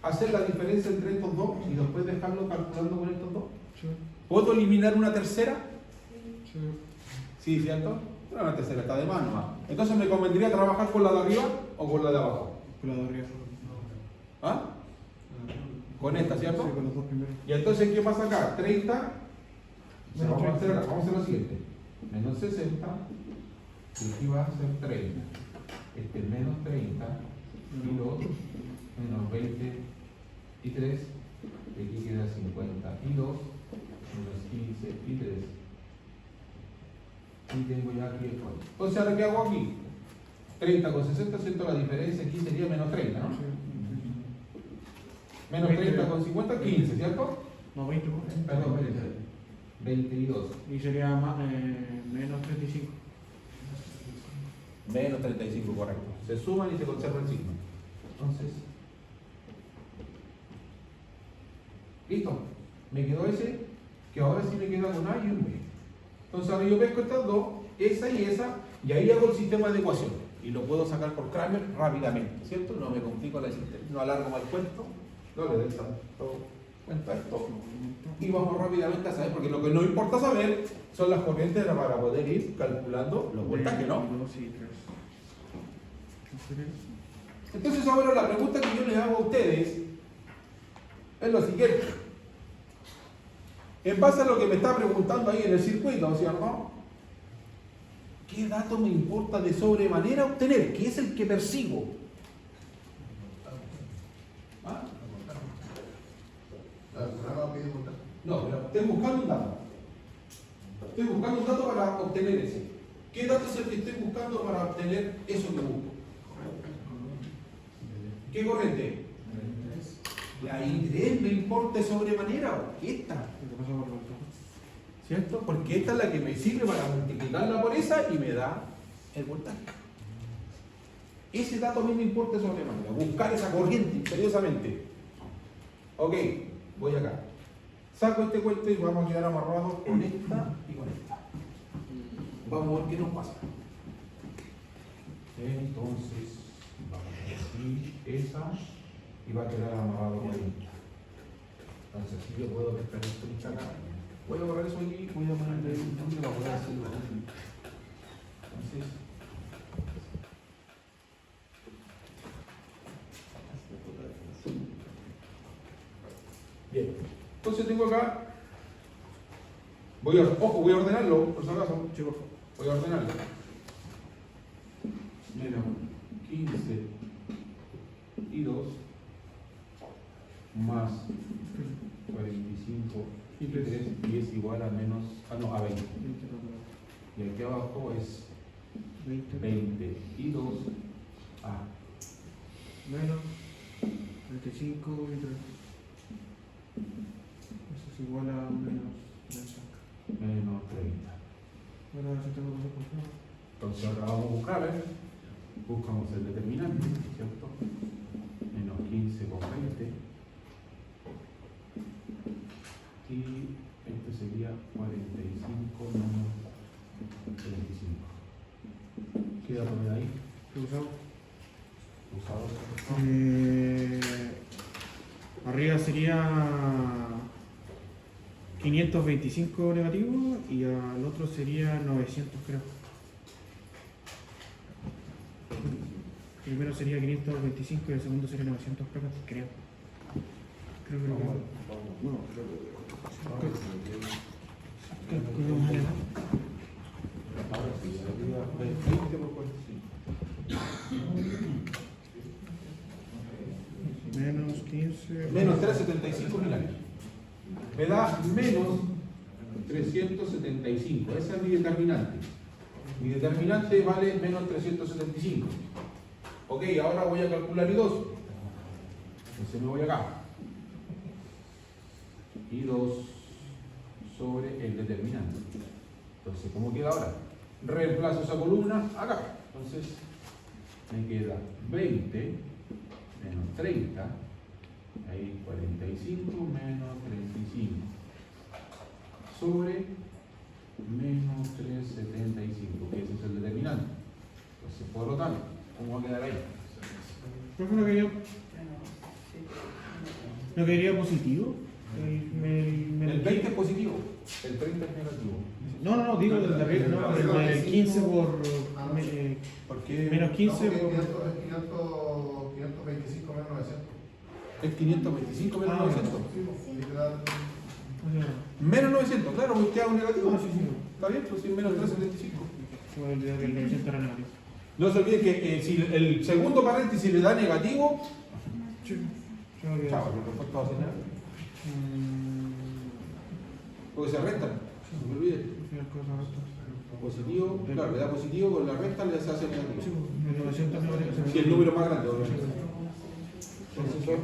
hacer la diferencia entre estos dos y después dejarlo calculando con estos dos? Sí. ¿Puedo eliminar una tercera? Sí. Sí, ¿cierto? Pero una tercera está de mano. ¿Ah? Entonces, ¿me convendría trabajar con la de arriba o con la de abajo? Con la de arriba. ¿Ah? Con esta, ¿cierto? Sí, con los dos primeros. Y entonces, ¿qué pasa acá? 30. O sea, Menos vamos a 30. hacer lo siguiente. Menos 60. Y aquí va a ser 30. Este es menos 30. Y 2. Menos 23. Y aquí queda 52. Menos 15 y 3. Y tengo ya aquí el código. Entonces, ¿ahora qué hago aquí? 30 con 60, ¿cierto? La diferencia aquí sería menos 30, ¿no? Sí. Menos 30 con 50, 15, ¿cierto? No, 20. Perdón, 22. Y sería más, menos 35. Menos 35, correcto. Se suman y se conserva el signo. Entonces, listo. Me quedó ese, que ahora sí me queda con A y un B. Entonces ahora yo pesco estas dos, esa y esa, y ahí hago el sistema de ecuaciones. Y lo puedo sacar por Kramer rápidamente, ¿cierto? No me complico la existencia, no alargo más el cuento, no le doy tanto cuenta a esto. Y vamos rápidamente a saber, porque lo que nos importa saber son las corrientes para poder ir calculando los voltajes, ¿no? 2 y 3. Entonces ahora la pregunta que yo les hago a ustedes es lo siguiente. En base a lo que me está preguntando ahí en el circuito, ¿cierto? ¿Qué dato me importa de sobremanera obtener? ¿Qué es el que persigo? ¿Ah? No, pero estoy buscando un dato. Estoy buscando un dato para obtener ese. ¿Qué dato es el que estoy buscando para obtener eso que busco? ¿Qué corriente? La I3 me importa de sobremanera o esta. ¿Cierto? Porque esta es la que me sirve para multiplicarla por esa y me da el voltaje. Ese dato a mí me importa de sobremanera. Buscar esa corriente imperiosamente. Ok, voy acá. Saco este cuento y vamos a quedar amarrados con esta y con esta. Vamos a ver qué nos pasa. Entonces, vamos a decir esa y va a quedar amarrado con esta. Entonces, si yo puedo pescar esto acá. Voy a borrar eso aquí, voy a ponerle un nombre para poder hacerlo. Entonces, bien. Entonces tengo acá, voy a ordenarlo, por si acaso, chicos, voy a ordenarlo. Menos 15 y 2 más 45 y 3 y es igual a menos, a 20. Y aquí abajo es 20 y 2 a menos 25 y 3. Eso es igual a menos 30. menos 30. Ahora si tengo que hacer por favor. Entonces ahora vamos a buscar, buscamos el determinante, ¿cierto? Menos 15 con 20. Y esto sería 45 menos 35. ¿Qué dato me da ahí? ¿Qué usamos? Usado. Arriba sería 525 negativo y al otro sería 900, creo. El primero sería 525 y el segundo sería 900, creo. Creo que lo veo. Calculemos el Ahora sí, sería 20 por 45. menos 15. Menos 375 mil años. Me da menos 375. Ese es mi determinante. Mi determinante vale menos 375. Ok, ahora voy a calcular I2. Entonces me voy acá. I2 sobre el determinante. Entonces, ¿cómo queda ahora? Reemplazo esa columna acá. Entonces, me queda 20 menos 30. Ahí 45 menos 35. Sobre menos 375, que ese es el determinante. Entonces, por lo tanto, ¿cómo va a quedar ahí? Creo que no quedaría positivo. El 20 es positivo, el 30 es negativo. No, digo el 15 por. ¿Por qué? Menos 15 por. 525 menos 900. Es 525 menos 900. Literal. Menos 900, claro, porque queda un negativo. Ah, sí. Está bien, pues sí, menos 375. Se me olvidó que el 900 era negativo. No se olvide que si el segundo paréntesis le da negativo, Se me olvidó. chao, la respuesta va a ser negativa. Porque se restan, no se olvide. Positivo, claro, le da positivo, con la resta le hace negativo. El 900 negativo. Si el número es más grande, obviamente. Entonces son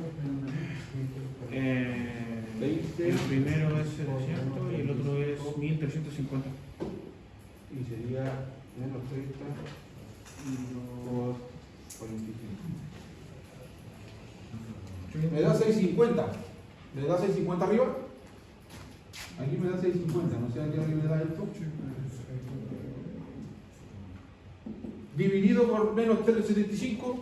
20 El primero es 700 y el otro es 1350. y sería menos 30 por 45. Me da 650. ¿Me da 650 arriba? Aquí me da 650, no sé a qué hora me da esto. Dividido dividido por menos 3,75.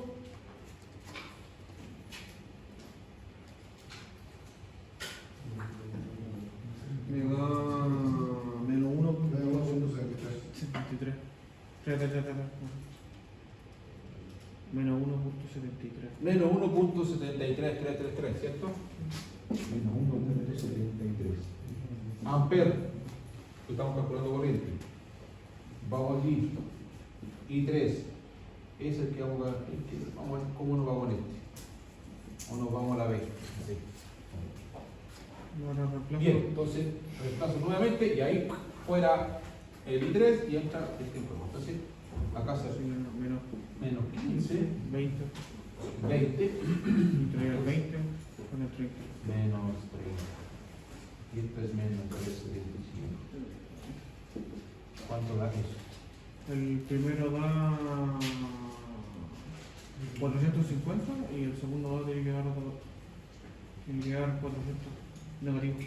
Me da menos 1. Menos 1.63. 73. Menos 1.73. Menos 1.73333, ¿cierto? Menos 1.733. Ampere. Estamos calculando corriente. Vamos aquí. I3. Ese es el que vamos a ver. Vamos a ver cómo nos va con este. O nos vamos a la B. Así. Ahora reemplazo. Bien, entonces reemplazo nuevamente y ahí fuera el I3 y entra este juego. Entonces, acá se hace Menos menos 15, 20. 20, Entre el 20 con el 30. menos 30. Y esto es menos 3,75. ¿Cuánto da eso? El primero da 450 y el segundo tiene que dar 400 negativos.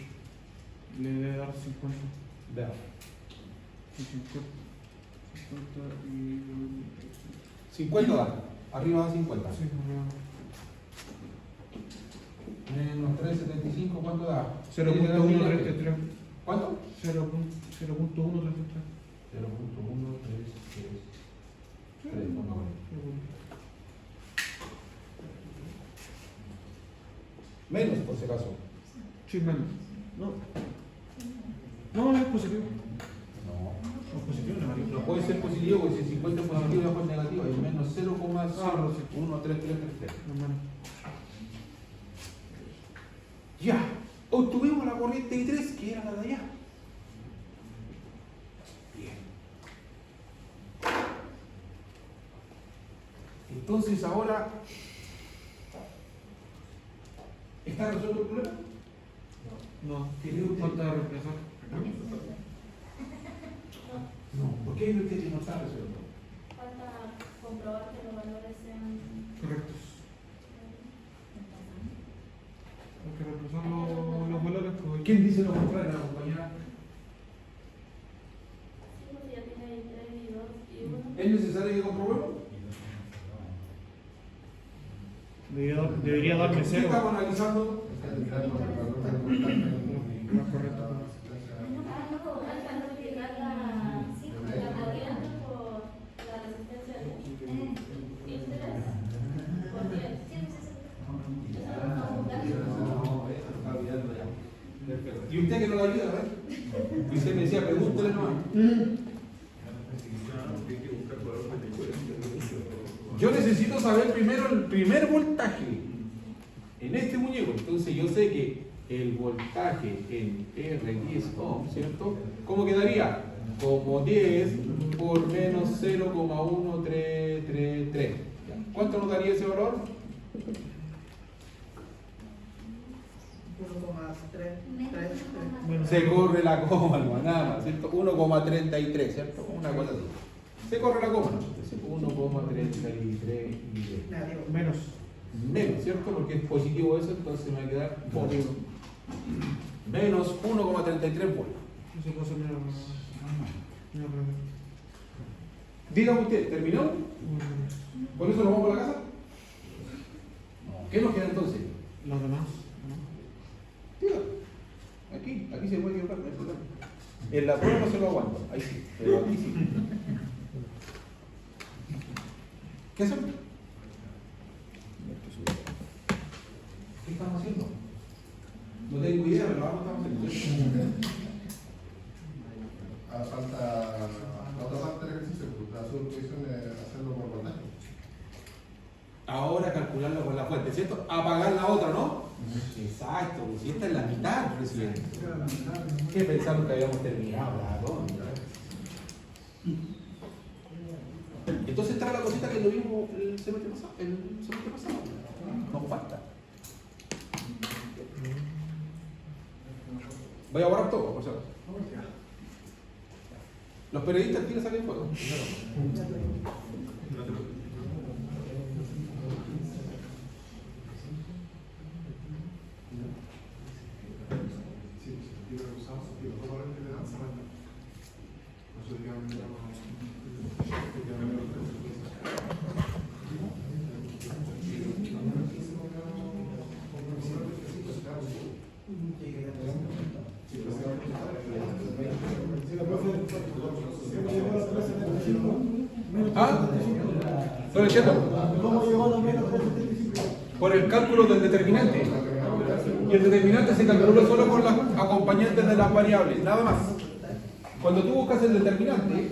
Le debe dar 50. Vea. Y 50 y 50 da. Arriba da 50. sí, Menos 3,75, ¿cuánto da? 0.133. ¿Cuánto? 0.133. 0.133. Menos, por si acaso. Sí, menos. No, es positivo. No. Es positivo o negativo. No puede ser positivo porque si 50 es positivo y después negativo es menos 0,01333. No, menos. Ya, obtuvimos la corriente I3 que era la de allá. Bien. Entonces ahora, ¿está resuelto el problema? No, ¿Quería usted? falta de reemplazar. No, ¿por qué usted que no está resuelto? Falta comprobar que los valores sean Correctos. Hay que reemplazar los valores. Pues. ¿Quién dice lo contrario, la compañera? sí, porque ya tiene 3 y 2 y 1. ¿Es necesario que comprobemos? Debería darme ¿Qué 0. estamos analizando? Está indicando el valor del voltaje. Más correcto. Ah, no, alcanzó a explicar la corriente por la resistencia de y 3 por 10. ¿Y usted que no la ayuda, ¿verdad? Y usted me decía, pregúntele nomás. Yo necesito saber primero el primer voltaje en este muñeco. Entonces yo sé que el voltaje en R10 ohm, ¿cierto? ¿Cómo quedaría? Como 10 por menos 0,1333. ¿Cuánto nos daría ese valor? 1,333. Se corre la coma, no, nada más, ¿cierto? 1,33, ¿cierto? Una cosa así. Se corre la coma, ¿no? 1,33 y Negativo. Menos. menos, ¿cierto? Porque es positivo eso, entonces me va a quedar positivo. Menos 1,33 voltios. Esa cosa me Dígame usted, ¿terminó? ¿Con eso nos vamos a la casa? ¿Qué nos queda entonces? Los demás. Diga. Aquí se puede equivocar, no hay problema. En la prueba no se lo aguanto, ahí sí, pero aquí sí. ¿Qué hacemos? ¿Qué estamos haciendo? No tengo idea, pero vamos a haciendo. Falta la otra parte del ejercicio, pues la superposición de hacerlo por voltaje. Ahora calcularlo con la fuente, ¿cierto? Apagar la otra, ¿no? Exacto, pues si esta es la mitad, presidente. ¿Qué pensaron que habíamos terminado? La tonta. Entonces está la cosita que lo vimos el semestre pasado. Nos falta. Voy a borrar todo, por si acaso. Los periodistas quieren salir fuego. ¿Ah? ¿No lo entiendo? ¿Cómo llegó a los menos 375? Por el cálculo del determinante. Y el determinante se calcula solo con las acompañantes de las variables, nada más. Cuando tú buscas el determinante,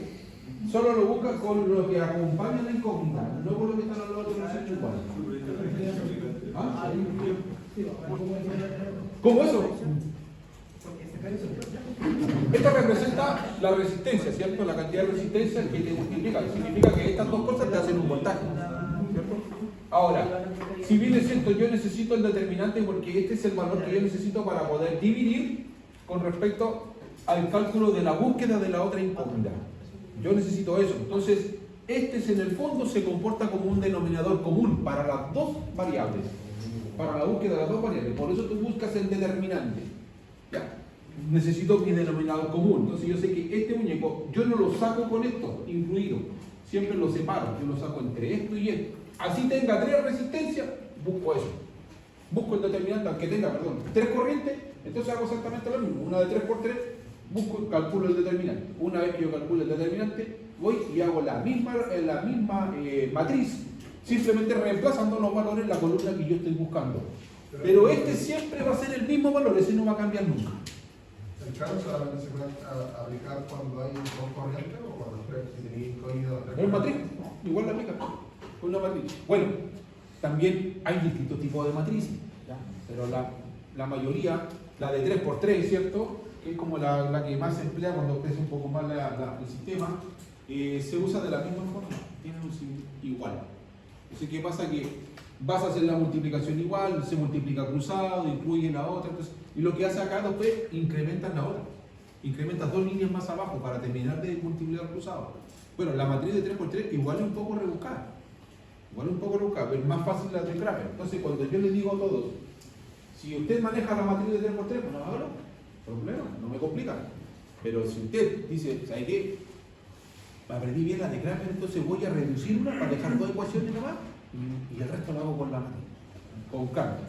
solo lo buscas con lo que acompaña la incógnita, no con lo que están al lado de los hechos iguales. ¿Ah? ¿Cómo eso? Esto representa la resistencia, ¿cierto? La cantidad de resistencia que te multiplica. Significa que estas dos cosas te hacen un voltaje, ¿cierto? Ahora, si bien es cierto, yo necesito el determinante porque este es el valor que yo necesito para poder dividir con respecto al cálculo de la búsqueda de la otra incógnita. Yo necesito eso. Entonces, este en el fondo se comporta como un denominador común para las dos variables. Para la búsqueda de las dos variables. Por eso tú buscas el determinante. ¿Ya? Necesito mi denominador común. Entonces yo sé que este muñeco, yo no lo saco con esto incluido. Siempre lo separo. Yo lo saco entre esto y esto. Así tenga 3 resistencias, busco eso. Busco el determinante, aunque tenga, perdón, 3 corrientes, entonces hago exactamente lo mismo. Una de 3 por 3, busco y calculo el determinante. Una vez que yo calculo el determinante, voy y hago la misma matriz, simplemente reemplazando los valores en la columna que yo estoy buscando. Pero este siempre va a ser el mismo valor, ese no va a cambiar nunca. ¿El carro solamente se puede aplicar cuando hay dos corrientes o cuando si tenéis código de Es matriz, igual la aplica. Una matriz. Bueno, también hay distintos tipos de matrices, ¿ya? Pero la mayoría, la de 3 por 3, ¿cierto? Que es como la que más se emplea cuando crece un poco más el sistema, se usa de la misma forma, tiene un signo igual. Entonces, ¿qué pasa? Que vas a hacer la multiplicación igual, se multiplica cruzado, incluye la otra, entonces, y lo que hace acá después, incrementas la otra. Incrementas 2 líneas más abajo para terminar de multiplicar cruzado. Bueno, la matriz de 3 por 3 igual es un poco rebuscada. Igual un poco rebuscada, pero es más fácil la de Kramer. Entonces, cuando yo les digo a todos, si usted maneja la matriz de 3 por 3, bueno, hágalo, problema, no me complica. Pero si usted dice, ¿sabe qué? Aprendí bien la de Kramer, entonces voy a reducirla para dejar 2 ecuaciones nomás y el resto lo hago con la matriz, con Kramer.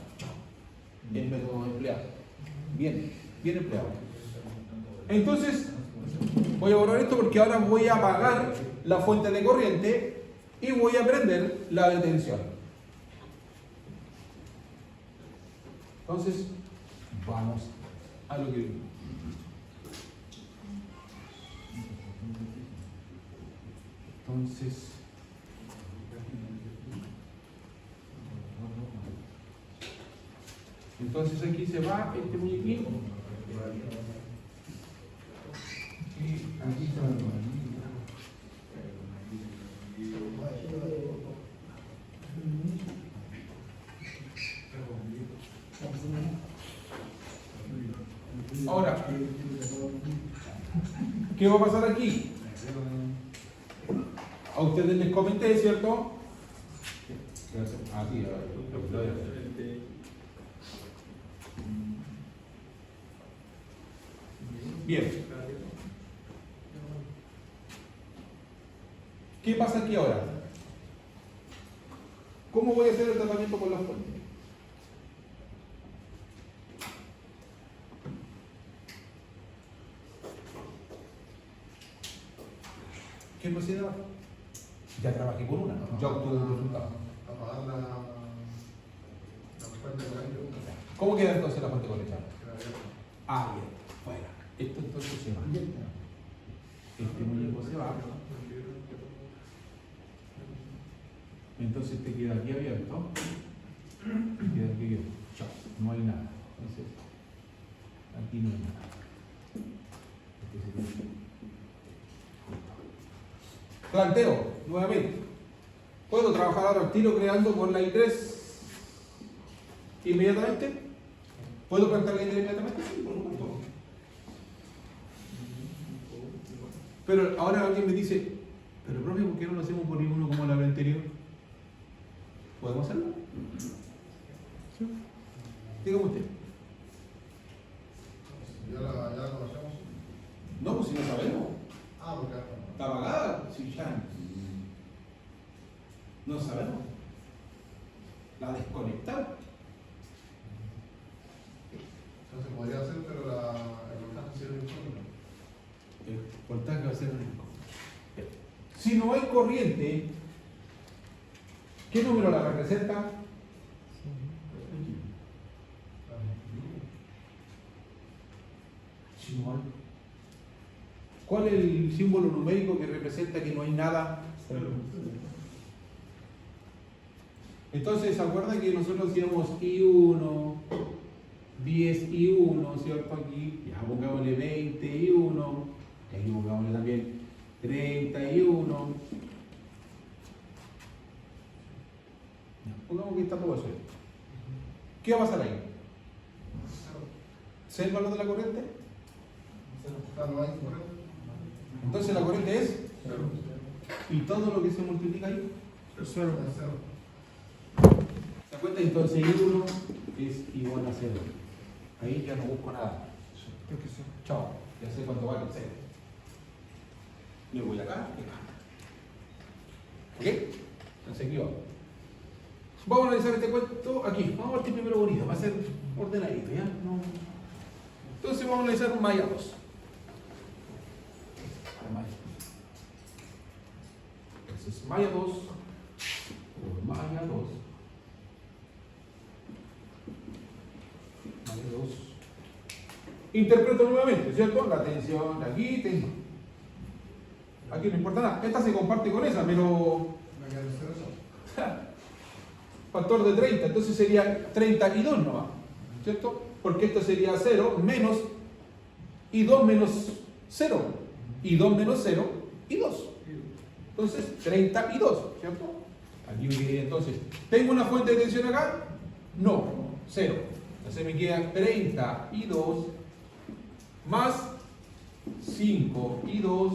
El método empleado. Bien, bien empleado. Entonces, voy a borrar esto porque ahora voy a apagar la fuente de corriente y voy a prender la de tensión. Entonces, vamos a lo que... Entonces aquí se va este muñequito. Y aquí se va. Ahora, ¿qué va a pasar aquí? A ustedes les comenté, ¿cierto? Aquí, bien. ¿Qué pasa aquí ahora? ¿Cómo voy a hacer el tratamiento con las fuentes? ¿Qué procede? Ya trabajé con una, ya obtuve un resultado. Apagar la fuente de corriente. ¿Cómo queda entonces la fuente conectada? Ah, bien, fuera. Esto entonces se va. Este muñeco se va. Entonces te queda aquí abierto. Te queda aquí abierto. Chao, no hay nada. Entonces, aquí no hay nada. Planteo, nuevamente. ¿Puedo trabajar ahora al tiro creando con la I3 inmediatamente? ¿Puedo plantar la I3 inmediatamente? Sí, por supuesto. Pero ahora alguien me dice, pero profe, ¿por qué no lo hacemos por I1 como la vez anterior? ¿Podemos hacerlo? ¿Sí? Dígame usted. Ya la conocemos. No, pues si no sabemos. Ah, porque Está apagada, sí, ya. No sabemos. La desconectaron. entonces podría hacer, pero el voltaje sí es el informe. Voltaje va a ser único. Si no hay corriente, ¿qué número la representa? Si no hay. ¿Cuál es el símbolo numérico que representa que no hay nada? Entonces, ¿se acuerdan que nosotros decíamos I1, 10 I1, ¿cierto? Aquí, ya pongámosle 20 I1, y aquí pongámosle también 30 I1. Pongamos que está todo eso. ¿Qué va a pasar ahí? ¿Sé el valor de la corriente? No hay corriente. Entonces la corriente es, y todo lo que se multiplica ahí, Cero. ¿se cuenta? Entonces I1 es igual a 0. Ahí ya no busco nada. Creo que cero. Chao, ya sé cuánto vale el 0. Le voy acá y acá. ¿Ok? Entonces aquí vamos. Vamos a analizar este cuento aquí. Vamos a partir primero bonito, va a ser ordenadito, ¿ya? No. Entonces vamos a analizar Maya 2. Entonces Maya 2 por Maya 2. Maya 2. Interpreto nuevamente, ¿cierto? La tensión aquí tengo. Aquí no importa nada. Esta se comparte con esa, pero Me queda cero eso. factor de 30, entonces sería 32 nomás, ¿cierto? Porque esto sería 0 menos y 2 menos 0, y 2 menos 0 y 2. Entonces 32, ¿cierto? Aquí me queda entonces, ¿tengo una fuente de tensión acá? No, 0. Entonces me queda 32 más 5 y 2.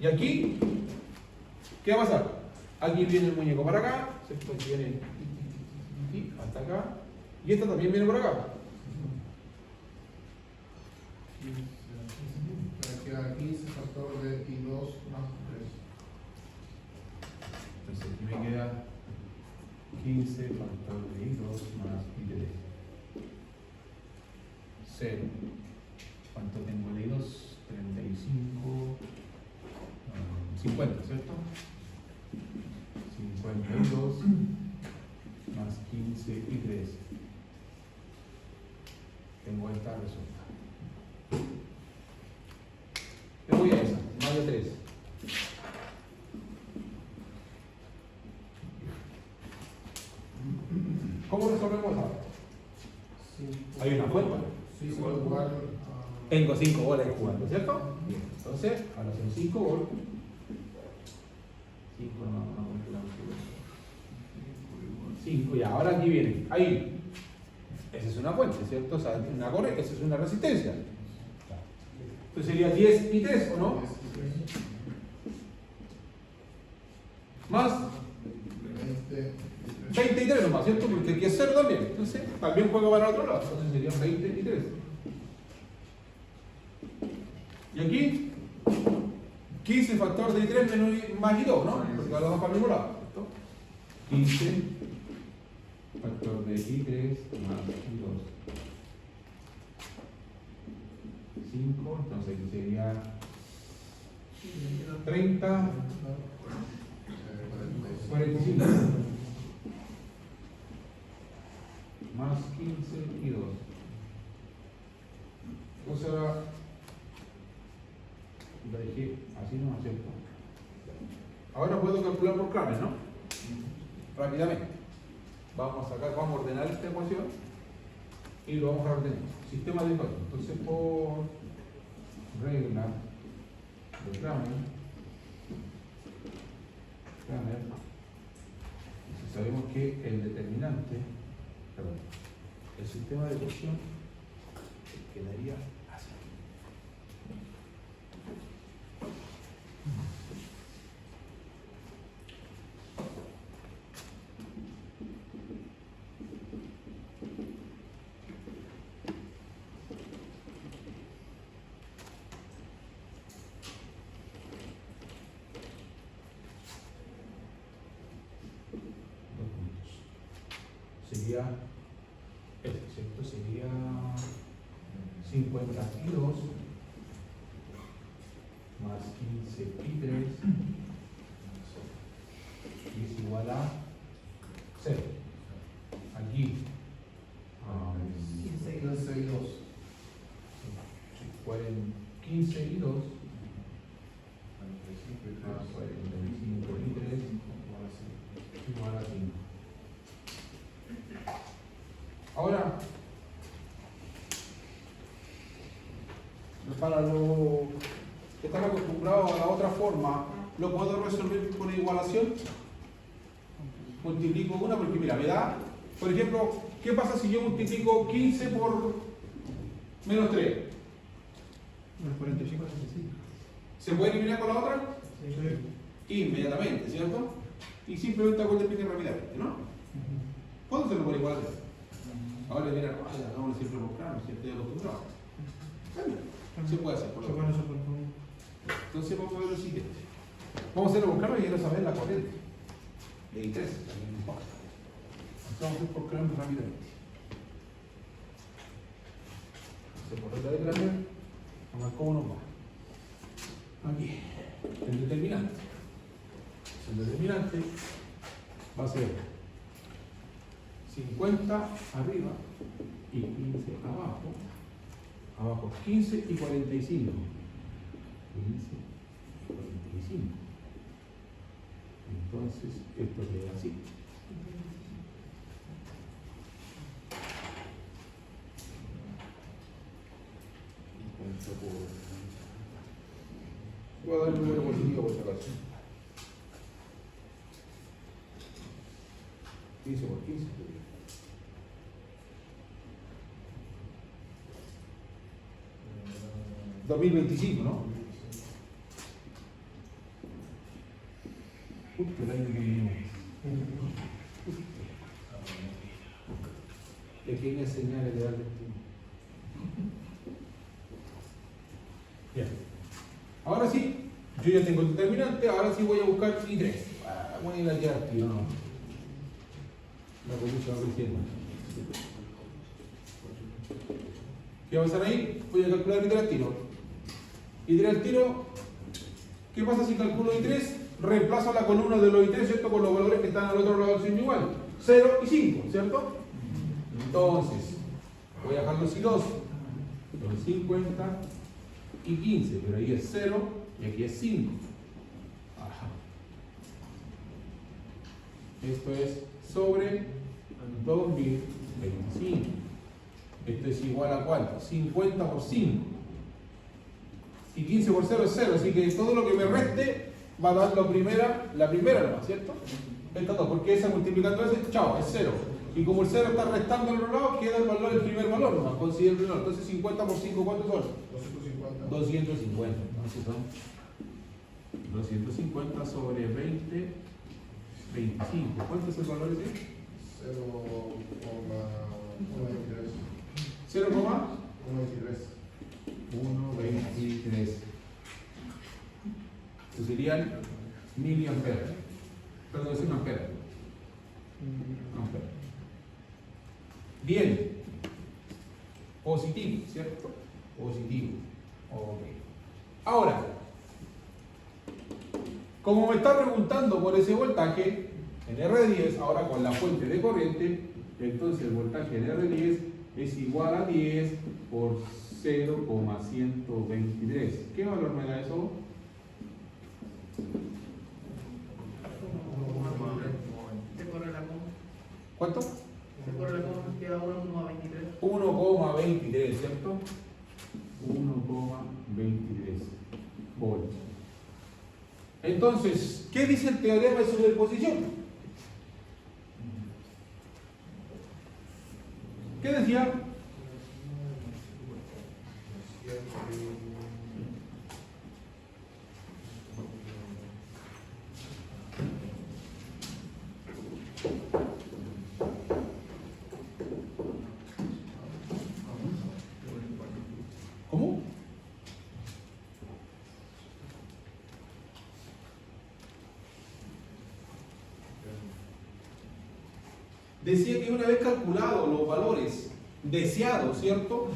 Y aquí, ¿qué va a pasar? Aquí viene el muñeco para acá, ¿cierto? Aquí viene hasta acá. Y esta también viene por acá. Me queda 15 factor de I2 más 3. Entonces aquí me queda 15 factor de I2 más I3. 0. ¿Cuánto tengo de I2? 35. 50, ¿cierto? 52 más 15 y 3. Tengo esta resuelta. Me voy a esa, Maya 3. ¿Cómo resolvemos ahora? Hay una fuente. Sí, igual a... Tengo 5 bolas jugando, ¿cierto? Bien, entonces, ahora son 5 bolas. 5 no, 5, y ahora aquí viene. Ahí. Esa es una fuente, ¿cierto? O sea, una corriente, esa es una resistencia. Entonces sería 10 y 3, ¿o no? Más 20 y 3 nomás, ¿cierto? Porque aquí es 0 también. Entonces, también juega para el otro lado. Entonces serían 20 y 3. Y aquí, 15 factor de 3 menos más y 2, ¿no? Porque ahora vamos para el mismo lado, ¿cierto? 15 factor de I3 más I2. 5, entonces aquí sería 30, 45. Más 15 y 2. Entonces ahora la dejé así, ¿no? ¿Cierto? Ahora puedo calcular por Kramer, ¿no? Rápidamente. Vamos a sacar, vamos a ordenar esta ecuación y lo vamos a ordenar. Sistema de código. Entonces por regla de Kramer, si sabemos que el determinante, perdón, el sistema de ecuación quedaría así. Sería, ¿cierto? Sería 52 más 15 y 3 es igual a 0. Aquí 15 y 2. 15 y 2 45 y 3 igual a 5. Ahora, para los que están acostumbrados a la otra forma, ¿lo puedo resolver con igualación? Multiplico una porque mira, me da, por ejemplo, ¿qué pasa si yo multiplico 15 por menos 3? Unos 45. ¿Se puede eliminar con la otra? Sí. Inmediatamente, ¿cierto? Y simplemente hago el despliegue rápidamente, ¿no? ¿Puedo hacerlo por igualación? Ahora mira, hagámoslo siempre por plano, si estoy acostumbrado. Se puede hacer por lo menos. Entonces vamos a ver lo siguiente. Vamos a hacerlo por plano y quiero saber la corriente. De I3, también me importa. Entonces vamos a hacer por plano rápidamente. Se por otra declaración. Vamos a ver cómo nos va. Aquí, el determinante. El determinante va a ser 50 arriba y 15 abajo. Abajo 15 y 45. 15 y 45. Entonces, esto queda así. Voy a dar el número positivo por si acaso. 15 por 15. 2025, ¿no? Justo el año que viene. Pequeñas señales de dar destino. Bien. Ahora sí, yo ya tengo el determinante, ahora sí voy a buscar I3. Voy a ir aquí al tiro, ¿no? La comucha va creciendo. ¿Qué va a pasar ahí? Voy a calcular I3 al tiro. I3 al tiro, ¿qué pasa si calculo I3? Reemplazo la columna de los I3, ¿cierto? Con los valores que están al otro lado del signo igual. 0 y 5, ¿cierto? Entonces, voy a dejar los I2. Son 50 y 15, pero ahí es 0 y aquí es 5. Ajá. Esto es sobre 2025. Esto es igual a ¿cuánto? 50 por 5. Y 15 por 0 es 0, así que todo lo que me reste va a dar la primera nomás, ¿cierto? Estas dos, porque esa multiplicando ese, chao, es 0. Y como el 0 está restando al otro lado, queda el valor, el primer valor, nomás, considera el primer valor. Entonces 50 por 5, ¿cuántos son? 250. 250. Entonces son 250 sobre 20, 25. ¿Cuánto es el valor ese? 0,123. 0, 1,23. 1,23. Eso serían miliamperes. Perdón, es un ampere. Ampere. Bien. Positivo, ¿cierto? Positivo. Ok. Ahora, como me está preguntando por ese voltaje en R10, ahora con la fuente de corriente, entonces el voltaje en R10 es igual a 10 por 0,123. ¿Qué valor me da eso? Se corre la coma. ¿Cuánto? Se corre la coma, queda 1,23. 1,23, ¿cierto? 1,23 volts. Entonces, ¿qué dice el teorema de superposición? ¿Qué decía? ¿Cómo? Decía que una vez calculados los valores deseados, ¿cierto?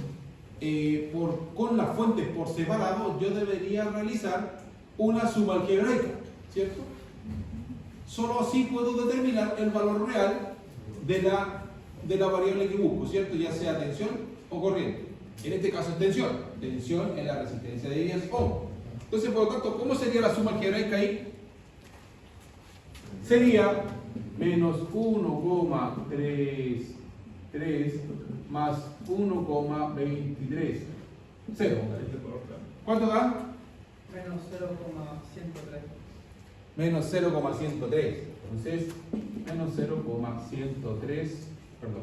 Con las fuentes por separado, yo debería realizar una suma algebraica, ¿cierto? Solo así puedo determinar el valor real de la variable que busco, ¿cierto? Ya sea tensión o corriente. En este caso es tensión. Tensión es la resistencia de 10 ohm. Entonces, por lo tanto, ¿cómo sería la suma algebraica ahí? Sería menos 1,33 más 1,23. 0. ¿Cuánto da? Menos 0,103. Menos 0,103. Entonces, menos 0,103, perdón,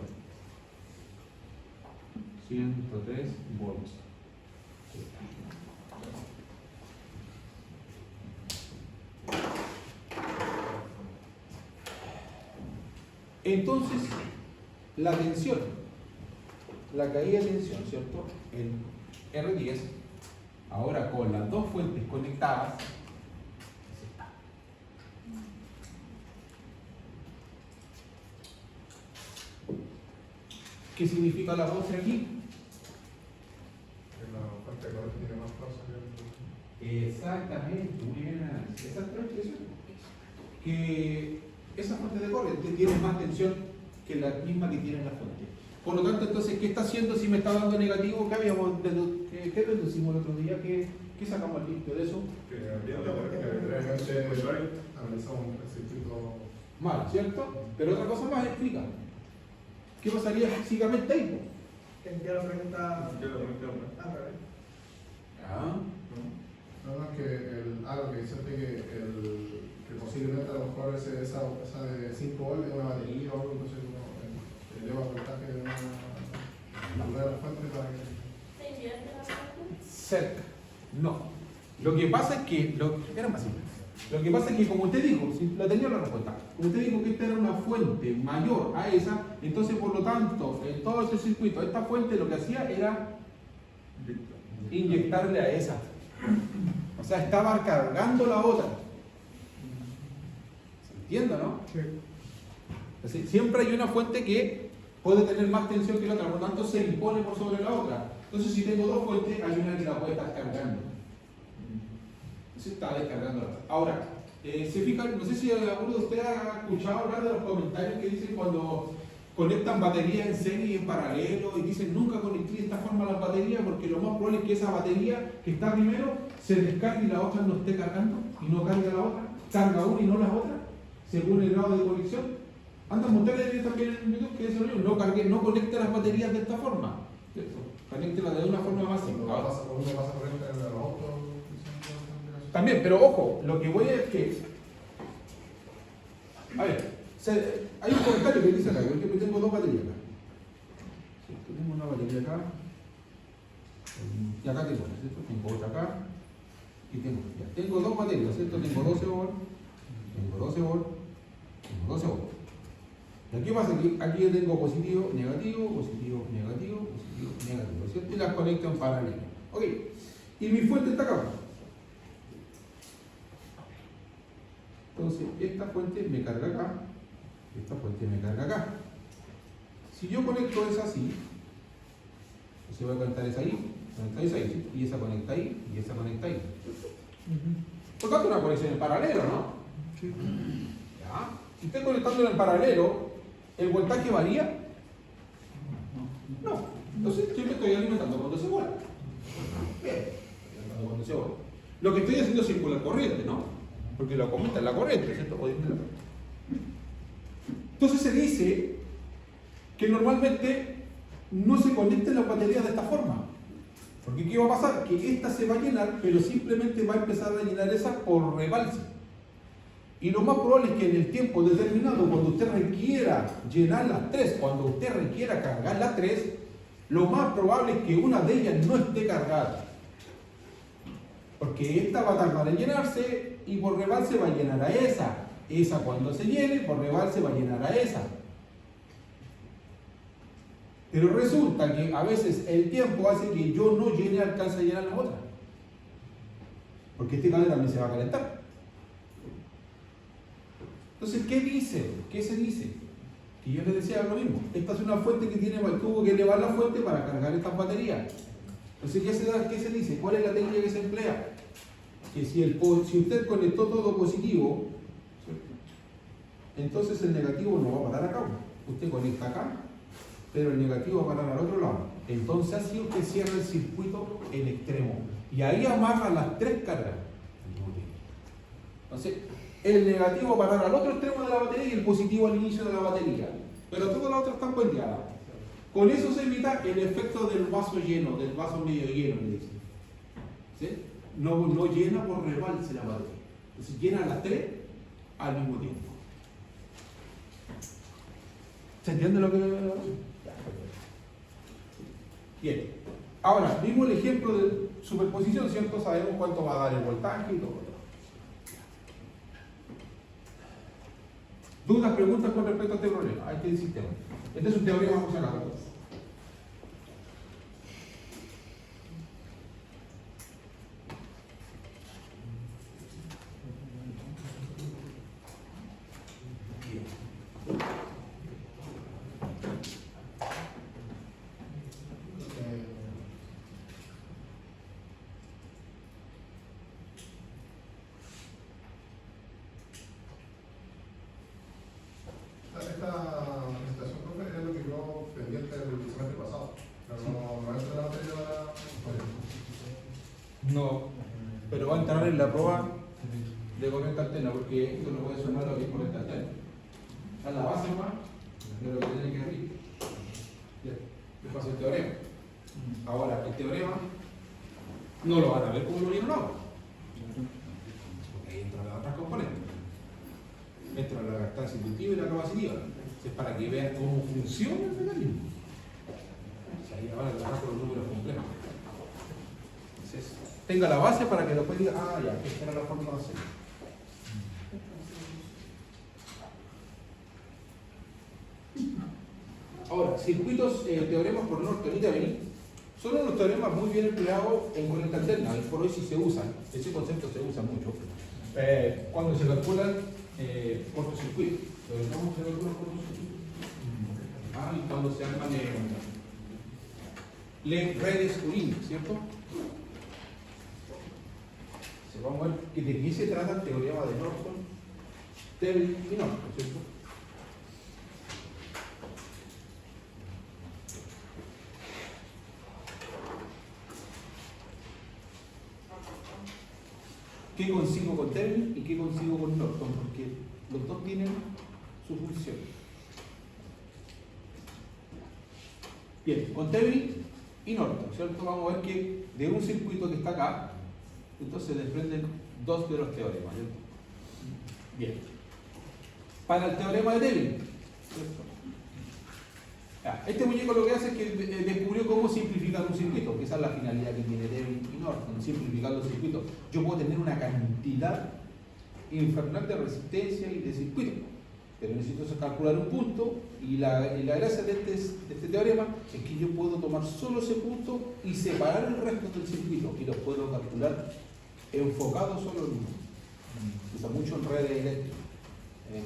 103 volts. Entonces, la tensión, la caída de tensión, ¿cierto? En R10, ahora con las dos fuentes conectadas, es esta. ¿Qué significa la voz aquí? Que la fuente de corriente tiene más fuerza que el... Exactamente, muy bien análisis. Esa es la expresión. Que esa fuente de corriente tiene más tensión que la misma que tiene la fuente. Por lo tanto, entonces, ¿qué está haciendo si me está dando negativo? ¿Qué deducimos el otro día? ¿Qué sacamos al limpio de eso? Que realmente analizamos el circuito. Mal, ¿cierto? Pero otra cosa más explica. ¿Qué pasaría físicamente ahí? Tendría la pregunta al revés. Ah, No, es que algo que dice que posiblemente a lo mejor esa de 5 volt es una batería o algo, entonces uno lleva voltaje de una fuente para que... ¿Se invierte la fuente? cerca. No. Lo que pasa es que, era más simple. Lo que pasa es que, como usted dijo, si la tenía la respuesta, como usted dijo que esta era una fuente mayor a esa, entonces por lo tanto, en todo este circuito, esta fuente lo que hacía era inyectarle a esa. O sea, estaba cargando la otra. ¿Se entiende, no? Sí. Así, siempre hay una fuente que puede tener más tensión que la otra, por lo tanto se impone por sobre la otra. Entonces, si tengo dos fuentes, hay una que la puede estar cargando. Se está descargando la otra. Ahora, se fijan, no sé si alguno de ustedes ha escuchado hablar de los comentarios que dicen cuando conectan baterías en serie y en paralelo y dicen nunca conecté de esta forma las baterías porque lo más probable es que esa batería que está primero se descargue y la otra no esté cargando y no cargue la otra, carga una y no la otra, según el grado de conexión. Andan ustedes también en el video que dicen no conecte las baterías de esta forma, ¿cierto? Conéctelas de una forma más simple. Cuando pasa corriente en el auto. También, pero ojo, lo que voy a es que, a ver, hay un comentario que dice acá, que yo tengo dos baterías acá. Sí, tengo una batería acá, y acá tengo, ¿cierto? Tengo otra acá, y tengo dos baterías, ¿cierto? Tengo 12 volts, tengo 12 volts, tengo 12 volts. ¿Y aquí pasa? Aquí yo tengo positivo, negativo, positivo, negativo, positivo, negativo, ¿cierto? Y las conecto en paralelo. Ok, y mi fuente está acá. Entonces, esta fuente me carga acá, esta fuente me carga acá. Si yo conecto esa así, se va a conectar esa ahí, ¿sí? Y esa conecta ahí, y esa conecta ahí. Por tanto, una conexión en paralelo, ¿no? Sí. ¿Ya? Si estoy conectando en paralelo, ¿el voltaje varía? No. Entonces, yo me estoy alimentando cuando se vuela. Bien, alimentando cuando se vuela. Lo que estoy haciendo es circular corriente, ¿no? Porque lo comenta en la corriente, ¿cierto? Entonces se dice que normalmente no se conecten las baterías de esta forma. Porque ¿qué va a pasar? Que esta se va a llenar, pero simplemente va a empezar a llenar esa por rebalse. Y lo más probable es que en el tiempo determinado, cuando usted requiera llenar las tres, cuando usted requiera cargar las tres, lo más probable es que una de ellas no esté cargada. Porque esta va a tardar en llenarse y por rebalse va a llenar a esa. Esa cuando se llene, por rebalse va a llenar a esa. Pero resulta que a veces el tiempo hace que yo no llene, alcance a llenar la otra. Porque este cable también se va a calentar. Entonces, ¿qué dice? ¿Qué se dice? Que yo les decía lo mismo. Esta es una fuente que tuvo que elevar la fuente para cargar estas baterías. Entonces, ¿qué se dice? ¿Cuál es la técnica que se emplea? que si usted conectó todo positivo, ¿cierto? Entonces el negativo no va a parar acá. Usted conecta acá, pero el negativo va a parar al otro lado. Entonces así usted cierra el circuito en extremo. Y ahí amarra las tres cargas. Entonces, el negativo va a parar al otro extremo de la batería y el positivo al inicio de la batería. Pero todas las otras están puenteadas. Con eso se evita el efecto del vaso lleno, del vaso medio lleno, le dicen. ¿Sí? No llena por rebalse la batería. Entonces llena las tres al mismo tiempo. ¿Se entiende lo que Bien. Ahora, vimos el ejemplo de superposición, ¿cierto? Sabemos cuánto va a dar el voltaje y todo. ¿Dudas, preguntas con respecto a este problema, a este sistema? Este es un teorema, vamos a sacarlo. Esta presentación, profe, es lo que yo pendiente del semestre pasado, pero no entra en la materia de la... No, pero va a entrar en la prueba de corriente alterna, porque esto no puede sumar lo que es corriente alterna. Esta es la base más de lo que tiene que arriba. Después el teorema. Ahora, el teorema no lo van a ver como lo vieron ahora. Porque ahí entran las otras componentes. Entra la reactancia inductiva y la capacitiva. Es para que vean cómo funciona el mecanismo. Ahí van a trabajar con los números complejos. Entonces, tenga la base para que después diga, ah, ya, esta era la forma de hacerlo. Ahora, circuitos, teoremas por Norton y Thevenin son unos teoremas muy bien empleados en corriente alterna. Y por hoy sí se usan, ese concepto se usa mucho. Cuando se calculan cortocircuitos. ¿Cómo se calculan cortocircuitos? Y cuando se arman redes URIN, ¿cierto? Vamos a ver que de qué se trata el teorema de Norton, Thevenin y Norton, ¿cierto? ¿Qué consigo con Thevenin y qué consigo con Norton? Porque los dos tienen su función. Bien, con Thevenin y Norton, ¿cierto? Vamos a ver que de un circuito que está acá, entonces se desprenden dos de los teoremas, ¿cierto? Bien. Para el teorema de Thevenin, ¿cierto? Este muñeco lo que hace es que descubrió cómo simplificar un circuito, que esa es la finalidad que tiene Thevenin y Norton, simplificando el circuito. Yo puedo tener una cantidad infernal de resistencia y de circuito, pero necesito calcular un punto, y la gracia de este teorema es que yo puedo tomar solo ese punto y separar el resto del circuito, y los puedo calcular enfocado solo en uno. Se usa mucho en redes eléctricas, en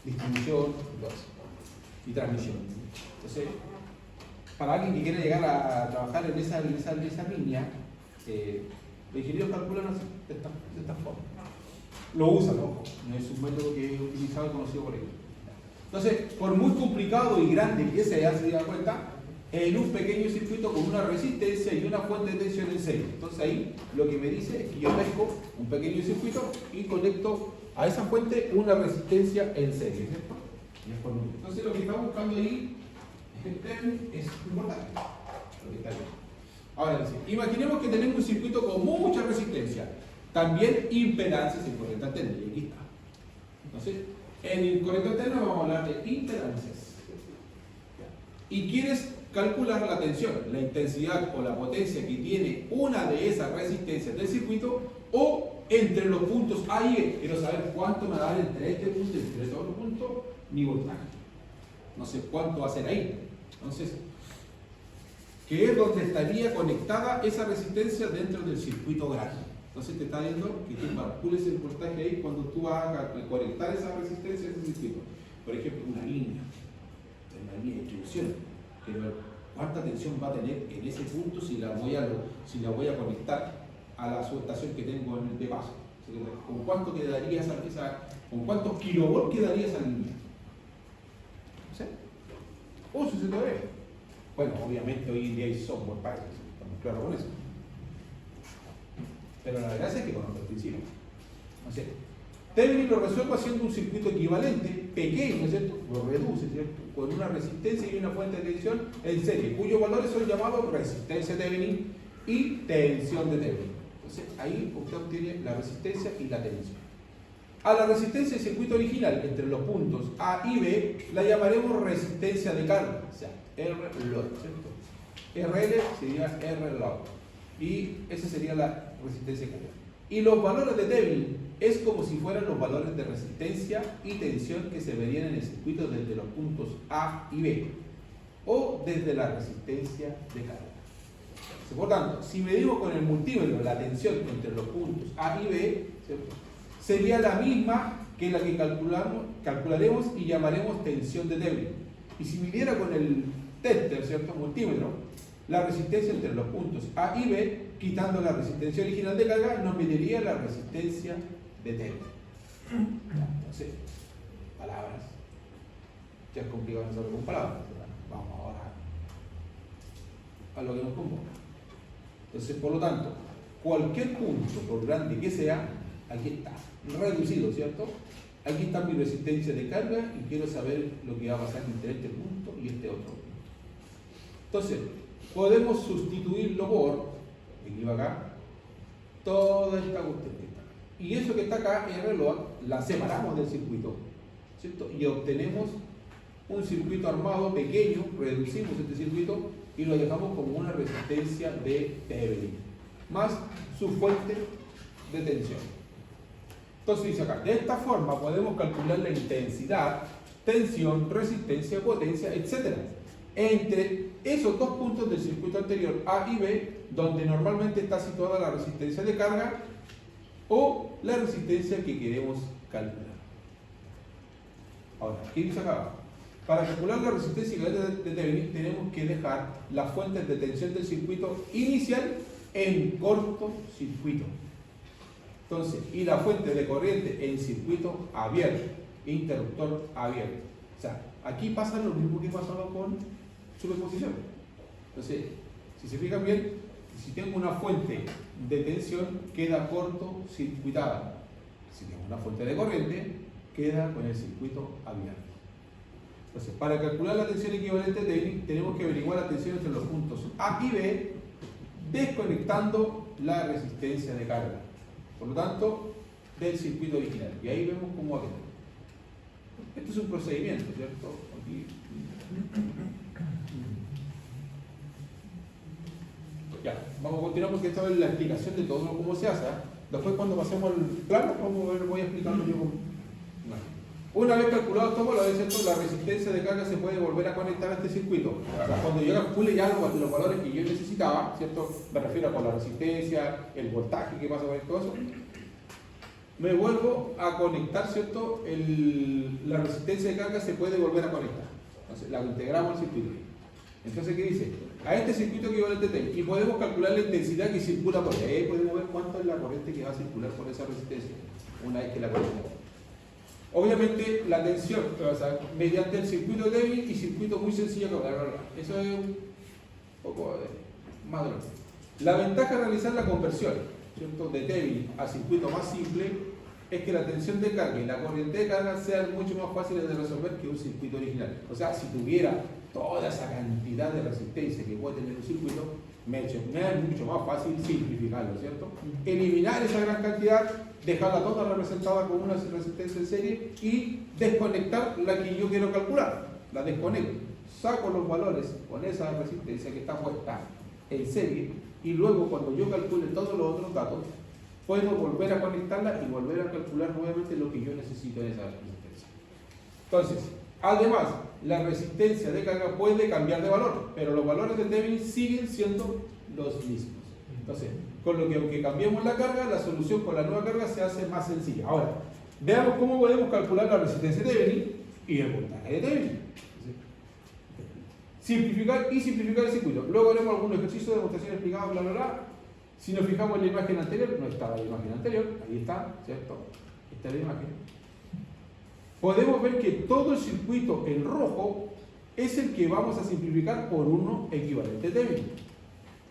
distribución y transmisión. Entonces, para alguien que quiera llegar a trabajar en esa línea, los ingenieros calculan así, de esta forma. Lo usan, ojo, no es un método que es utilizado y conocido por ellos. Entonces, por muy complicado y grande que sea, se da cuenta, en un pequeño circuito con una resistencia y una fuente de tensión en serie. Entonces ahí lo que me dice es que yo pesco un pequeño circuito y conecto a esa fuente una resistencia en serie, ¿cierto? Entonces lo que estamos buscando ahí es importante. Lo que está ahí. Ahora, imaginemos que tenemos un circuito con mucha resistencia, también impedancias en corriente alterna, y aquí está. Entonces, en el corriente alterna vamos a hablar de impedancias. Y quieres calcular la tensión, la intensidad o la potencia que tiene una de esas resistencias del circuito, o entre los puntos A y B. Quiero saber cuánto me va a dar entre este punto y entre este otro punto mi voltaje. No sé cuánto va a ser ahí. Entonces, que es donde estaría conectada esa resistencia dentro del circuito grande. Entonces te está diciendo que tú calcules el voltaje ahí cuando tú vas a conectar esa resistencia a ese circuito. Por ejemplo, una línea de distribución. Quiero ver cuánta tensión va a tener en ese punto si la voy a conectar a la subestación que tengo en el de paso. ¿Con cuánto quedaría con cuántos kilovolts quedaría esa línea? ¿No sé? ¿O si se te ve? Bueno, obviamente hoy en día hay software para eso, estamos claros con eso. Pero la verdad es que conozco el principio. No sé. Thevenin lo resuelve haciendo un circuito equivalente, pequeño, ¿cierto? Lo reduce, ¿cierto? Con una resistencia y una fuente de tensión en serie, cuyos valores son llamados resistencia de Thevenin y tensión de Thevenin. Entonces, ahí usted obtiene la resistencia y la tensión. A la resistencia del circuito original entre los puntos A y B la llamaremos resistencia de carga, o sea, R-load, ¿cierto? RL sería R-load y esa sería la resistencia de carga. Y los valores de Thevenin es como si fueran los valores de resistencia y tensión que se verían en el circuito desde los puntos A y B o desde la resistencia de carga. Por tanto, si medimos con el multímetro la tensión entre los puntos A y B, ¿cierto?, sería la misma que la que calcularemos y llamaremos tensión de Thevenin. Y si midiera con el tester, ¿cierto?, multímetro, la resistencia entre los puntos A y B, quitando la resistencia original de carga, nos mediría la resistencia de Thevenin. Entonces, palabras. Ya es complicado hacerlo con palabras. Vamos ahora a lo que nos convoca. Entonces, por lo tanto, cualquier punto, por grande que sea, aquí está, reducido, ¿cierto? Aquí está mi resistencia de carga y quiero saber lo que va a pasar entre este punto y este otro punto. Entonces, podemos sustituirlo por, aquí va acá, toda esta cuestión que está acá. Y eso que está acá, R-load, la separamos del circuito, ¿cierto? Y obtenemos un circuito armado pequeño, reducimos este circuito y lo dejamos como una resistencia de Thevenin, más su fuente de tensión. Entonces dice acá, de esta forma podemos calcular la intensidad, tensión, resistencia, potencia, etc. entre esos dos puntos del circuito anterior A y B, donde normalmente está situada la resistencia de carga o la resistencia que queremos calcular. Ahora, ¿qué dice acá? Para calcular la resistencia de Thevenin tenemos que dejar las fuentes de tensión del circuito inicial en cortocircuito. Entonces, y la fuente de corriente en circuito abierto, interruptor abierto. O sea, aquí pasa lo mismo que pasaba con superposición. Entonces, si se fijan bien, si tengo una fuente de tensión, queda cortocircuitada. Si tengo una fuente de corriente, queda con el circuito abierto. Entonces, para calcular la tensión equivalente de Thevenin, tenemos que averiguar la tensión entre los puntos A y B, desconectando la resistencia de carga. Por lo tanto, del circuito original. Y ahí vemos cómo va a quedar. Esto es un procedimiento, ¿cierto? Aquí. Ya, vamos a continuar porque esta es la explicación de todo cómo se hace. Después, cuando pasemos al plano, voy a explicarlo yo. Una vez calculado todo, la resistencia de carga se puede volver a conectar a este circuito. O sea, cuando yo calcule ya los valores que yo necesitaba, ¿cierto? Me refiero a con la resistencia, el voltaje que pasa con todo eso, me vuelvo a conectar, ¿cierto? La resistencia de carga se puede volver a conectar. Entonces, la integramos al circuito. Entonces, ¿qué dice? A este circuito equivalente T, y podemos calcular la intensidad que circula por ahí. Ahí podemos ver cuánto es la corriente que va a circular por esa resistencia, una vez que la conectamos. Obviamente la tensión, o sea, mediante el circuito débil y circuito muy sencillo, eso es un poco más de lo mismo. La ventaja de realizar la conversión, ¿cierto?, de débil a circuito más simple es que la tensión de carga y la corriente de carga sean mucho más fáciles de resolver que un circuito original. O sea, si tuviera toda esa cantidad de resistencia que puede tener un circuito, me es mucho más fácil simplificarlo, ¿cierto? Eliminar esa gran cantidad, dejarla toda representada con una resistencia en serie y desconectar la que yo quiero calcular. La desconecto, saco los valores con esa resistencia que está puesta en serie y luego cuando yo calcule todos los otros datos, puedo volver a conectarla y volver a calcular nuevamente lo que yo necesito en esa resistencia. Entonces, además, la resistencia de carga puede cambiar de valor, pero los valores de Thevenin siguen siendo los mismos. Entonces, con lo que aunque cambiemos la carga, la solución con la nueva carga se hace más sencilla. Ahora, veamos cómo podemos calcular la resistencia de Thevenin y el voltaje de Thevenin. Simplificar y simplificar el circuito. Luego haremos algún ejercicio de demostración explicada, bla, bla, bla. Si nos fijamos en la imagen anterior, no estaba la imagen anterior, ahí está, ¿cierto? Esta es la imagen. Podemos ver que todo el circuito en rojo es el que vamos a simplificar por uno equivalente Thevenin.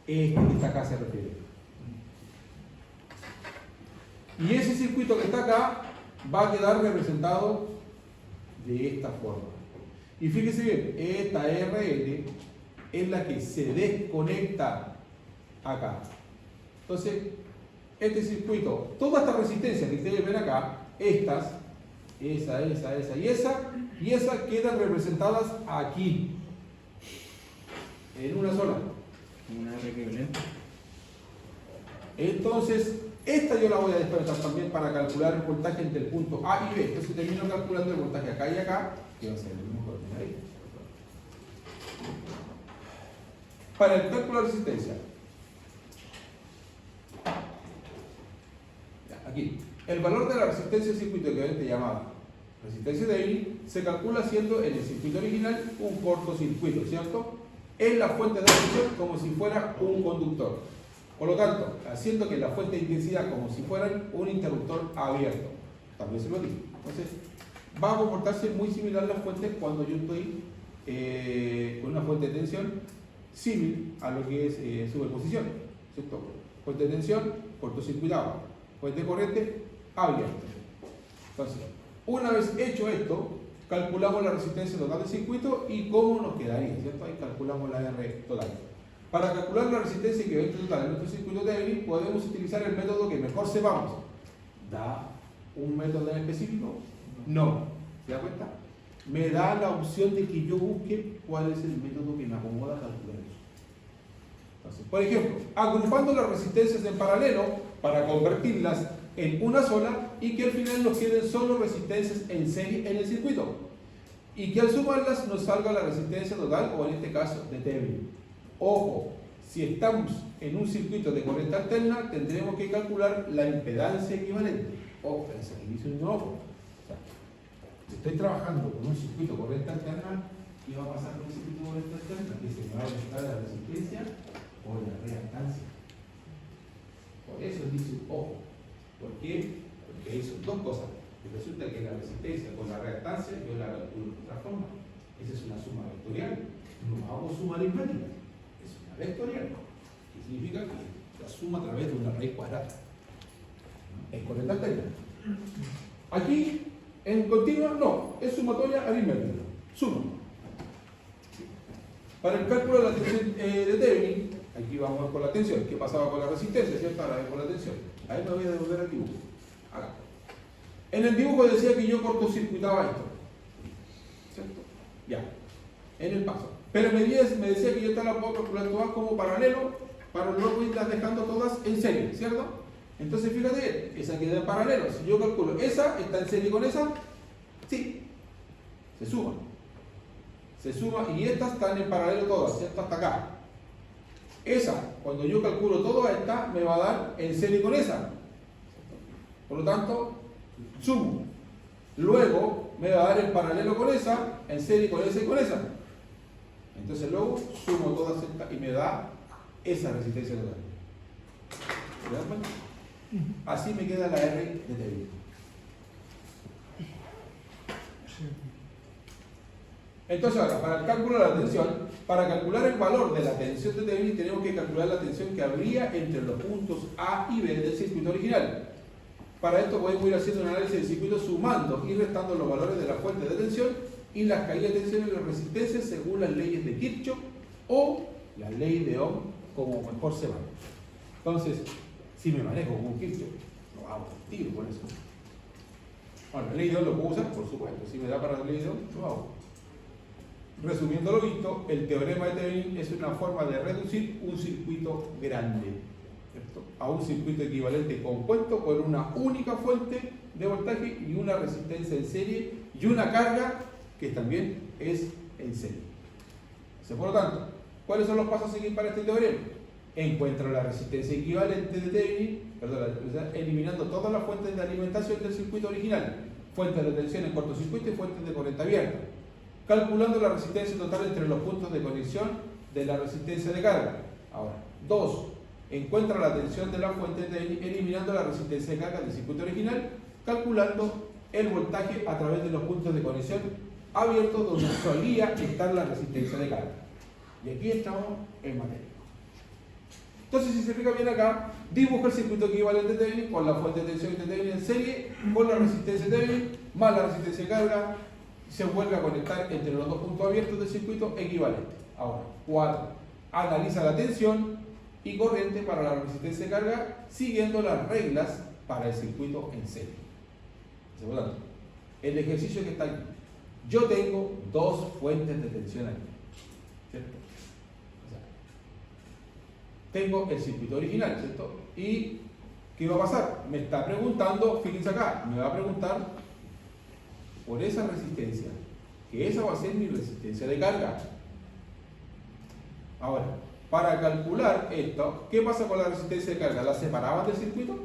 Este que está acá se refiere. Y ese circuito que está acá va a quedar representado de esta forma. Y fíjese bien, esta RL es la que se desconecta acá. Entonces, este circuito, toda esta resistencia que ustedes ven acá, estas, esa y esa quedan representadas aquí, en una sola. Una R equivalente. Entonces, esta yo la voy a desconectar también para calcular el voltaje entre el punto A y B. Entonces termino calculando el voltaje acá y acá, que va a ser el mismo que ahí. Para el cálculo de resistencia, aquí, el valor de la resistencia del circuito equivalente llamada resistencia Thevenin se calcula haciendo en el circuito original un cortocircuito, ¿cierto? En la fuente de tensión como si fuera un conductor. Por lo tanto, haciendo que la fuente de intensidad como si fuera un interruptor abierto. También se lo digo. Entonces, va a comportarse muy similar a las fuentes cuando yo estoy con una fuente de tensión similar a lo que es superposición, ¿cierto? Fuente de tensión, cortocircuitado. Fuente de corriente, abierto. Entonces, una vez hecho esto, calculamos la resistencia total del circuito y cómo nos quedaría, ¿cierto? Ahí calculamos la R total. Para calcular la resistencia equivalente total de nuestro circuito Thevenin, podemos utilizar el método que mejor sepamos. ¿Da un método en específico? No. ¿Se da cuenta? Me da la opción de que yo busque cuál es el método que me acomoda a calcular eso. Entonces, por ejemplo, agrupando las resistencias en paralelo para convertirlas en una sola y que al final nos queden solo resistencias en serie en el circuito. Y que al sumarlas nos salga la resistencia total, o en este caso de Thevenin. Ojo, si estamos en un circuito de corriente alterna, tendremos que calcular la impedancia equivalente. Ojo, ese inicio de un ojo. O sea, si estoy trabajando con un circuito de corriente alterna, ¿qué va a pasar con un circuito de corriente alterna? Que se me va a aumentar la resistencia o la reactancia. Por eso dice ojo. ¿Por qué? Porque ahí son dos cosas. Y resulta que la resistencia con la reactancia yo la calculo de otra forma. Esa es una suma vectorial. No hago suma aritmética. Es una vectorial. Que significa que la suma a través de una raíz cuadrada. Es corriente alterna. Aquí, en continua, no. Es sumatoria aritmética. Suma. Para el cálculo de la tensión de Thevenin, aquí vamos con la tensión. ¿Qué pasaba con la resistencia? ¿Cierto? Ahora vemos con la tensión. Ahí me voy a devolver al dibujo. Acá. En el dibujo decía que yo cortocircuitaba esto. ¿Cierto? Ya. En el paso. Pero me decía que yo esta la puedo calcular todas como paralelo para luego irlas dejando todas en serie, ¿cierto? Entonces fíjate, esa queda en paralelo. Si yo calculo esa, ¿está en serie con esa? Sí. Se suma. Se suma y estas están en paralelo todas, ¿cierto? Hasta acá. Esa, cuando yo calculo toda esta, me va a dar en serie con esa. Por lo tanto, sumo. Luego me va a dar en paralelo con esa, en serie con esa y con esa. Entonces luego sumo todas estas y me da esa resistencia total. ¿Se dan cuenta? Así me queda la R de Thevenin. Entonces ahora, para el cálculo de la tensión, para calcular el valor de la tensión de Thevenin tenemos que calcular la tensión que habría entre los puntos A y B del circuito original. Para esto podemos ir haciendo un análisis del circuito sumando y restando los valores de la fuente de tensión y las caídas de tensión en las resistencias según las leyes de Kirchhoff o la ley de Ohm, como mejor se maneja. Entonces, si me manejo con un Kirchhoff, lo hago tiro con eso. Bueno, la ley de Ohm lo puedo usar, por supuesto. Si me da para la ley de Ohm, lo hago. Resumiendo lo visto, el teorema de Thevenin es una forma de reducir un circuito grande, ¿cierto?, a un circuito equivalente compuesto por una única fuente de voltaje y una resistencia en serie y una carga que también es en serie. Por lo tanto, ¿cuáles son los pasos a seguir para este teorema? Encuentro la resistencia equivalente de Thevenin, eliminando todas las fuentes de alimentación del circuito original, fuentes de tensión en cortocircuito y fuentes de corriente abierta, calculando la resistencia total entre los puntos de conexión de la resistencia de carga. Ahora, 2. encuentra la tensión de la fuente eliminando la resistencia de carga del circuito original, calculando el voltaje a través de los puntos de conexión abiertos donde solía estar la resistencia de carga. Y aquí estamos en materia. Entonces, si se fija bien acá, dibujo el circuito equivalente Thevenin con la fuente de tensión de Thevenin en serie, con la resistencia de Thevenin, más la resistencia de carga, se vuelve a conectar entre los dos puntos abiertos del circuito equivalente. Ahora, 4. Analiza la tensión y corriente para la resistencia de carga siguiendo las reglas para el circuito en serie. Por lo tanto, el ejercicio que está aquí, yo tengo dos fuentes de tensión aquí, ¿cierto? O sea, tengo el circuito original, ¿cierto? ¿Y qué va a pasar? Me está preguntando, fíjense acá, me va a preguntar por esa resistencia, que esa va a ser mi resistencia de carga. Ahora, para calcular esto, ¿qué pasa con la resistencia de carga? ¿La separaban del circuito?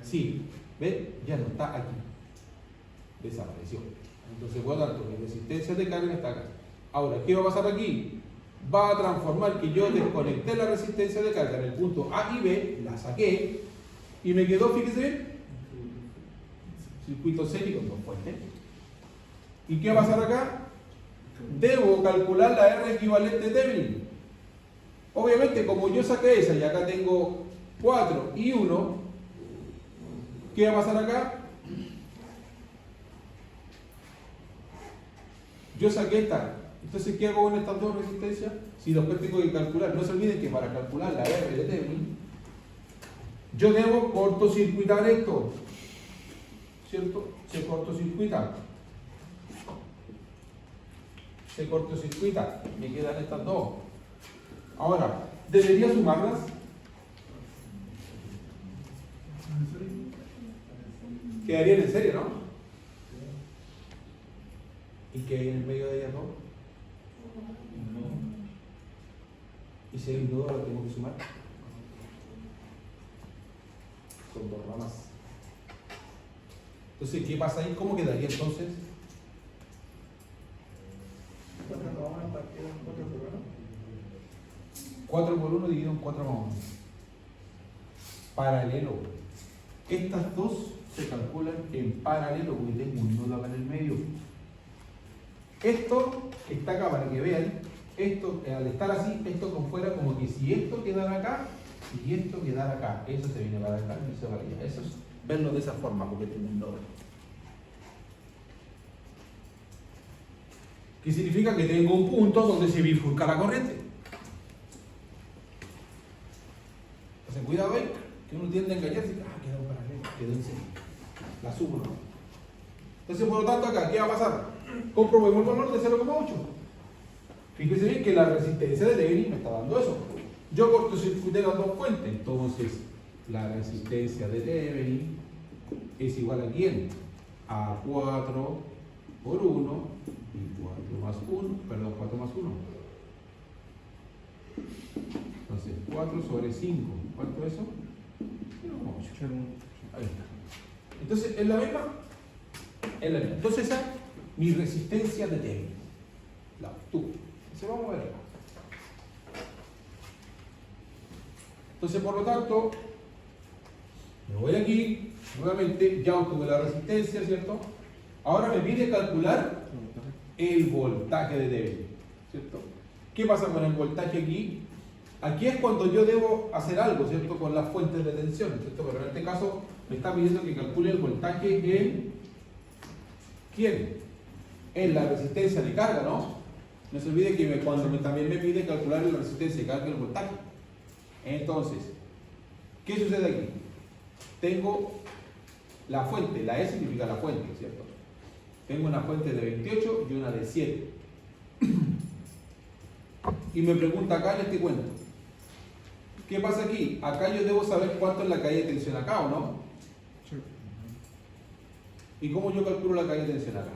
Sí. ¿Ven? Ya no está aquí. Desapareció. Entonces, por lo tanto, mi resistencia de carga está acá. Ahora, ¿qué va a pasar aquí? Va a transformar que yo desconecté la resistencia de carga en el punto A y B, la saqué, y me quedó, fíjense bien, circuito serie con dos fuentes. ¿Y qué va a pasar acá? Debo calcular la R equivalente de Thevenin. Obviamente, como yo saqué esa y acá tengo 4 y 1, ¿qué va a pasar acá? Yo saqué esta. Entonces, ¿qué hago con estas dos resistencias? Si después tengo que calcular, no se olviden que para calcular la R de Thevenin, yo debo cortocircuitar esto. ¿Cierto? Se cortocircuita. Se cortocircuita. Me quedan estas dos. Ahora, ¿debería sumarlas? Quedarían en serie, ¿no? ¿Y qué hay en el medio de ellas dos? ¿Y si hay un nodo lo tengo que sumar? Son dos ramas. Entonces, ¿qué pasa ahí? ¿Cómo quedaría entonces? 4 por 1 dividido en 4 más 1. Paralelo. Estas dos se calculan en paralelo porque tengo un nodo acá en el medio. Esto que está acá, para que vean, esto al estar así, esto con fuera, como que si esto quedara acá y esto quedara acá, eso se viene para acá y se va allá. Eso es verlo de esa forma porque tengo un nodo. ¿Qué significa? Que tengo un punto donde se bifurca la corriente. Entonces, cuidado ahí, que uno tiende a engañarse. Quedó en paralelo, quedó en serie. La sumo, ¿no? Entonces, por lo tanto, acá, ¿qué va a pasar? Comprobemos el valor de 0,8. Fíjense bien que la resistencia de Thevenin me está dando eso. Yo cortocircuité las dos fuentes. Entonces, la resistencia de Thevenin es igual a ¿quién? A 4 por 1 y 4 más 1, perdón, 4 más 1. Entonces, 4 sobre 5. ¿Cuánto es eso? 8. Ahí está. Entonces, ¿es la misma? Es la misma. Entonces, esa es mi resistencia de Thevenin. La obtuve. Entonces, vamos a ver acá. Entonces, por lo tanto, me voy aquí, nuevamente, ya obtuve la resistencia, ¿cierto? Ahora me pide calcular el voltaje de Thevenin, ¿cierto? ¿Qué pasa con el voltaje aquí? Aquí es cuando yo debo hacer algo, ¿cierto? Con las fuentes de tensión, ¿cierto? Pero en este caso me está pidiendo que calcule el voltaje en ¿quién? En la resistencia de carga, ¿no? No se olvide que también me pide calcular la resistencia de carga y el voltaje. Entonces, ¿qué sucede aquí? Tengo la fuente, la E significa la fuente, ¿cierto? Tengo una fuente de 28 y una de 7. Y me pregunta acá en este cuento, ¿qué pasa aquí? Acá yo debo saber cuánto es la caída de tensión acá, ¿o no? Sí. ¿Y cómo yo calculo la caída de tensión acá?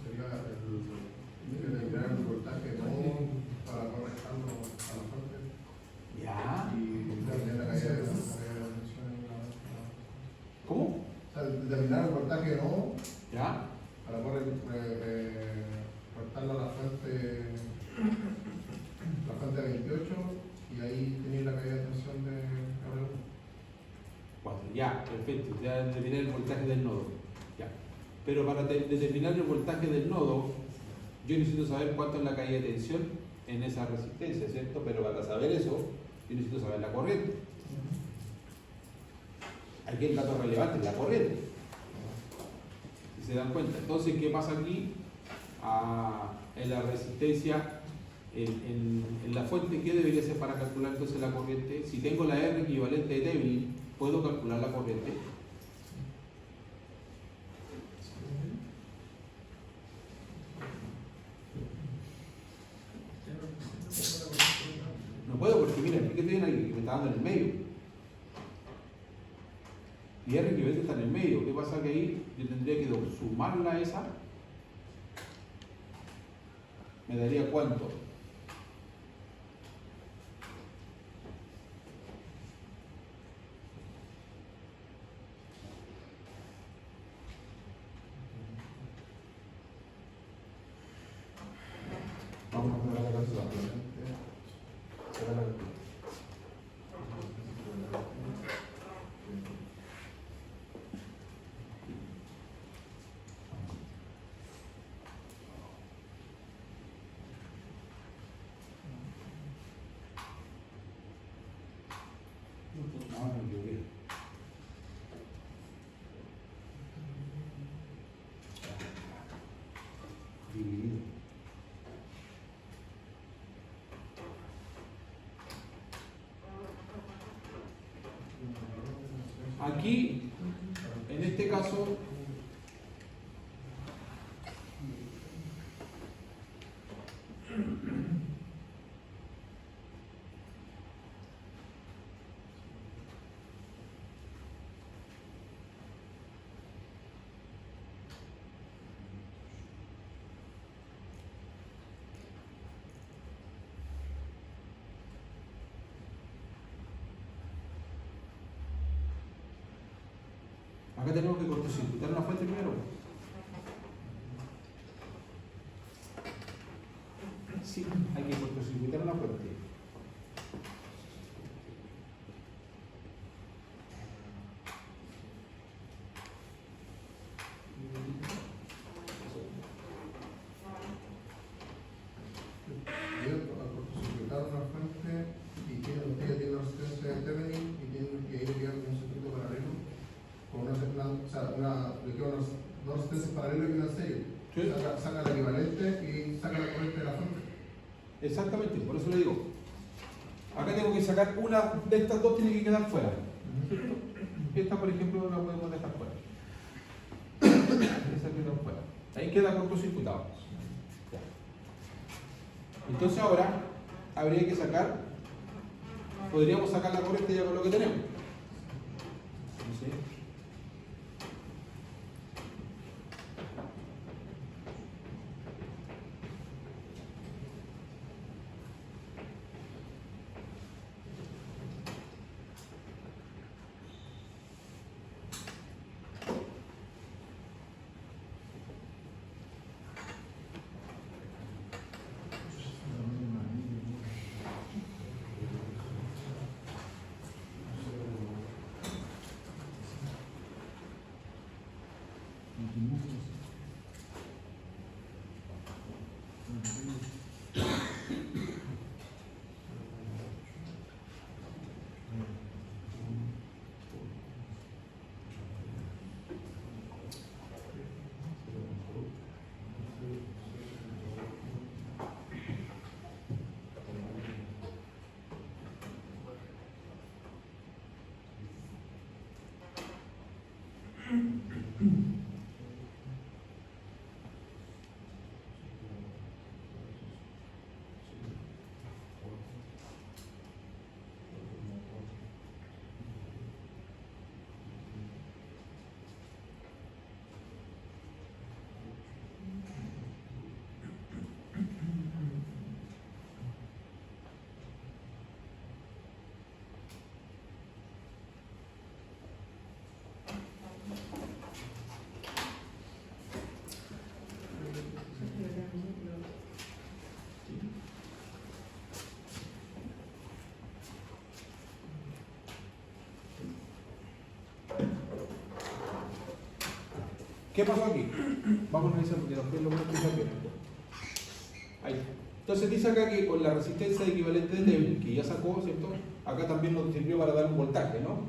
Sería el voltaje para no restarlo a la fuente. Ya. Y determinar el voltaje no, ¿Ya? para poder cortarlo a la fuente 28 y ahí tenéis la caída de tensión de R1. 4. Ya, perfecto. Ya determinar el voltaje del nodo. Ya. Pero para determinar el voltaje del nodo, yo necesito saber cuánto es la caída de tensión en esa resistencia, ¿cierto? Pero para saber eso, yo necesito saber la corriente. Aquí el dato relevante es la corriente. Si se dan cuenta. Entonces, ¿qué pasa aquí? En la resistencia, en la fuente, ¿qué debería ser para calcular entonces la corriente? Si tengo la R equivalente de Thevenin, ¿puedo calcular la corriente? No puedo porque mira, aquí que tienen aquí, que me está dando en el medio. Y R equivalente está en el medio. ¿Qué pasa? Que ahí yo tendría que sumarla a esa. ¿Me daría cuánto? Vamos a poner la calculadora. Será la calculadora. No, me equivoqué. Dividido. Aquí, en este caso, acá tenemos que cortocircuitar una fuente primero. Sí, hay que cortocircuitar una fuente. Yo, al cortocircuitar una fuente y usted tiene una resistencia de Thevenin y ahí le queda un circuito paralelo con le quedan dos resistencias paralelas y una serie. Sí. Saca la equivalente y saca la corriente de la fuente. Exactamente, por eso le digo. Acá tengo que sacar una de estas dos, tiene que quedar fuera. ¿Cierto? Esta, por ejemplo, la podemos dejar fuera. Esa queda fuera. Ahí queda cortocircuitado. Ya. Entonces ahora habría que sacar, podríamos sacar la corriente ya con lo que tenemos. Entonces, ¿Qué pasó aquí? Vamos a analizar porque después lo voy a explicar bien. Ahí. Entonces dice acá que con la resistencia equivalente de Thevenin, que ya sacó, ¿cierto? Acá también nos sirvió para dar un voltaje, ¿no?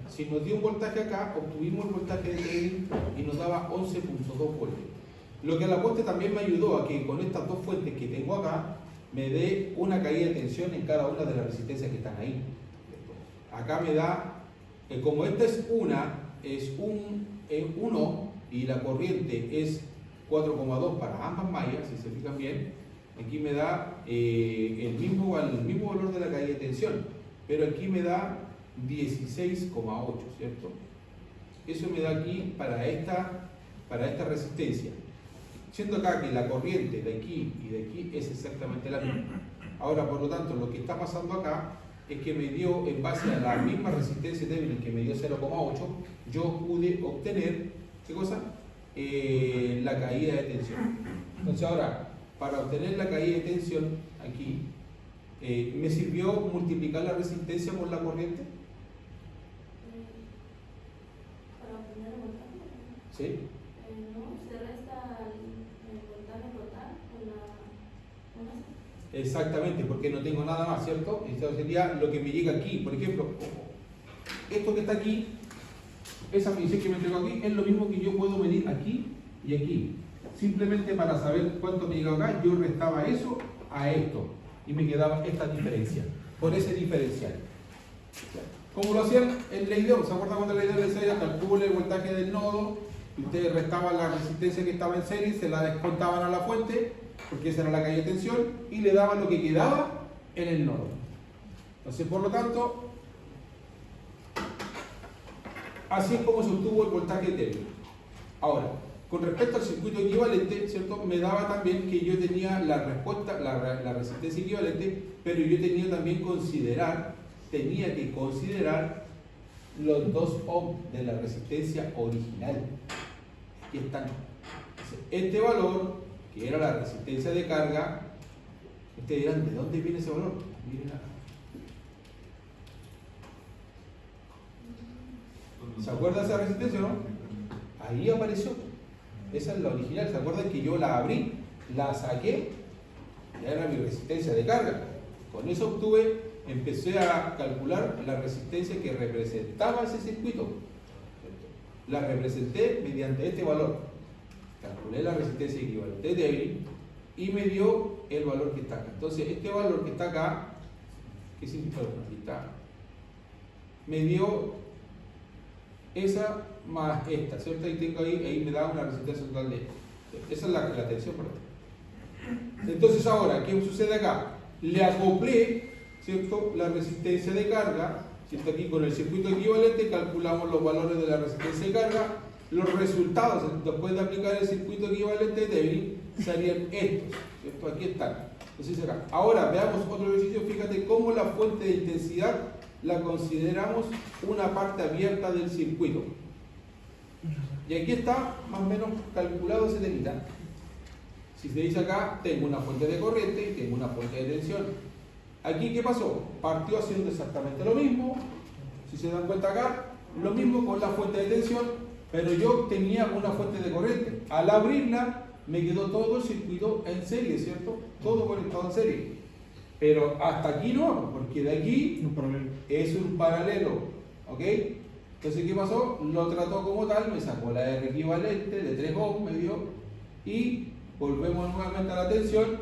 Si nos dio un voltaje acá, obtuvimos el voltaje de Thevenin y nos daba 11.2 voltios. Lo que a la fuente también me ayudó a que con estas dos fuentes que tengo acá, me dé una caída de tensión en cada una de las resistencias que están ahí. Acá me da, como esta es un 1 y la corriente es 4,2 para ambas mallas, si se fijan bien, aquí me da el mismo valor de la caída de tensión, pero aquí me da 16,8, ¿cierto? Eso me da aquí para esta resistencia. Siendo acá que la corriente de aquí y de aquí es exactamente la misma. Ahora, por lo tanto, lo que está pasando acá es que me dio, en base a la misma resistencia débil que me dio 0,8, yo pude obtener, ¿qué cosa? La caída de tensión. Entonces ahora, para obtener la caída de tensión, aquí, ¿me sirvió multiplicar la resistencia por la corriente? Para obtener el voltaje. ¿Sí? No, se resta el voltaje total con la. Exactamente, porque no tengo nada más, ¿cierto? Esto sería lo que me llega aquí. Por ejemplo, esto que está aquí, esa medición que me entregó aquí, es lo mismo que yo puedo medir aquí y aquí. Simplemente para saber cuánto me llega acá, yo restaba eso a esto y me quedaba esta diferencia, por ese diferencial. Como lo hacían en Leideo, ¿se acuerdan cuando Leideo les decía calcule el voltaje del nodo? Y ustedes restaban la resistencia que estaba en serie, se la descontaban a la fuente, porque esa era la caída de tensión, y le daban lo que quedaba en el nodo. Entonces, por lo tanto, así es como se obtuvo el voltaje débil. Ahora, con respecto al circuito equivalente, ¿cierto? Me daba también que yo tenía la respuesta, la resistencia equivalente, pero yo tenía también tenía que considerar los 2 ohms de la resistencia original. Aquí están. Este valor, que era la resistencia de carga, ustedes dirán, ¿de dónde viene ese valor? Miren acá. ¿Se acuerdan de esa resistencia o no? Ahí apareció. Esa es la original. ¿Se acuerdan que yo la abrí, la saqué? Ya era mi resistencia de carga. Con eso empecé a calcular la resistencia que representaba ese circuito. La representé mediante este valor. Calculé la resistencia equivalente débil y me dio el valor que está acá. Entonces, este valor que está acá, ¿qué significa? Aquí está. Me dio esa más esta, ¿cierto? Ahí me da una resistencia total de esta. Esa es la tensión, ¿verdad? Entonces ahora, ¿qué sucede acá? Le acoplé, ¿cierto?, la resistencia de carga, ¿cierto? Aquí con el circuito equivalente calculamos los valores de la resistencia de carga. Los resultados, después de aplicar el circuito equivalente débil, serían estos, ¿cierto? Aquí están. Entonces acá. Ahora veamos otro ejercicio. Fíjate cómo la fuente de intensidad la consideramos una parte abierta del circuito. Y aquí está más o menos calculado ese temita. Si se dice acá, tengo una fuente de corriente y tengo una fuente de tensión. Aquí, ¿qué pasó? Partió haciendo exactamente lo mismo. Si se dan cuenta acá, lo mismo con la fuente de tensión, pero yo tenía una fuente de corriente. Al abrirla, me quedó todo el circuito en serie, ¿cierto? Todo conectado en serie. Pero hasta aquí no, porque de aquí es un paralelo, ¿ok? Entonces, ¿qué pasó? Lo trató como tal, me sacó la R equivalente de 3 ohms, me dio, y volvemos nuevamente a la tensión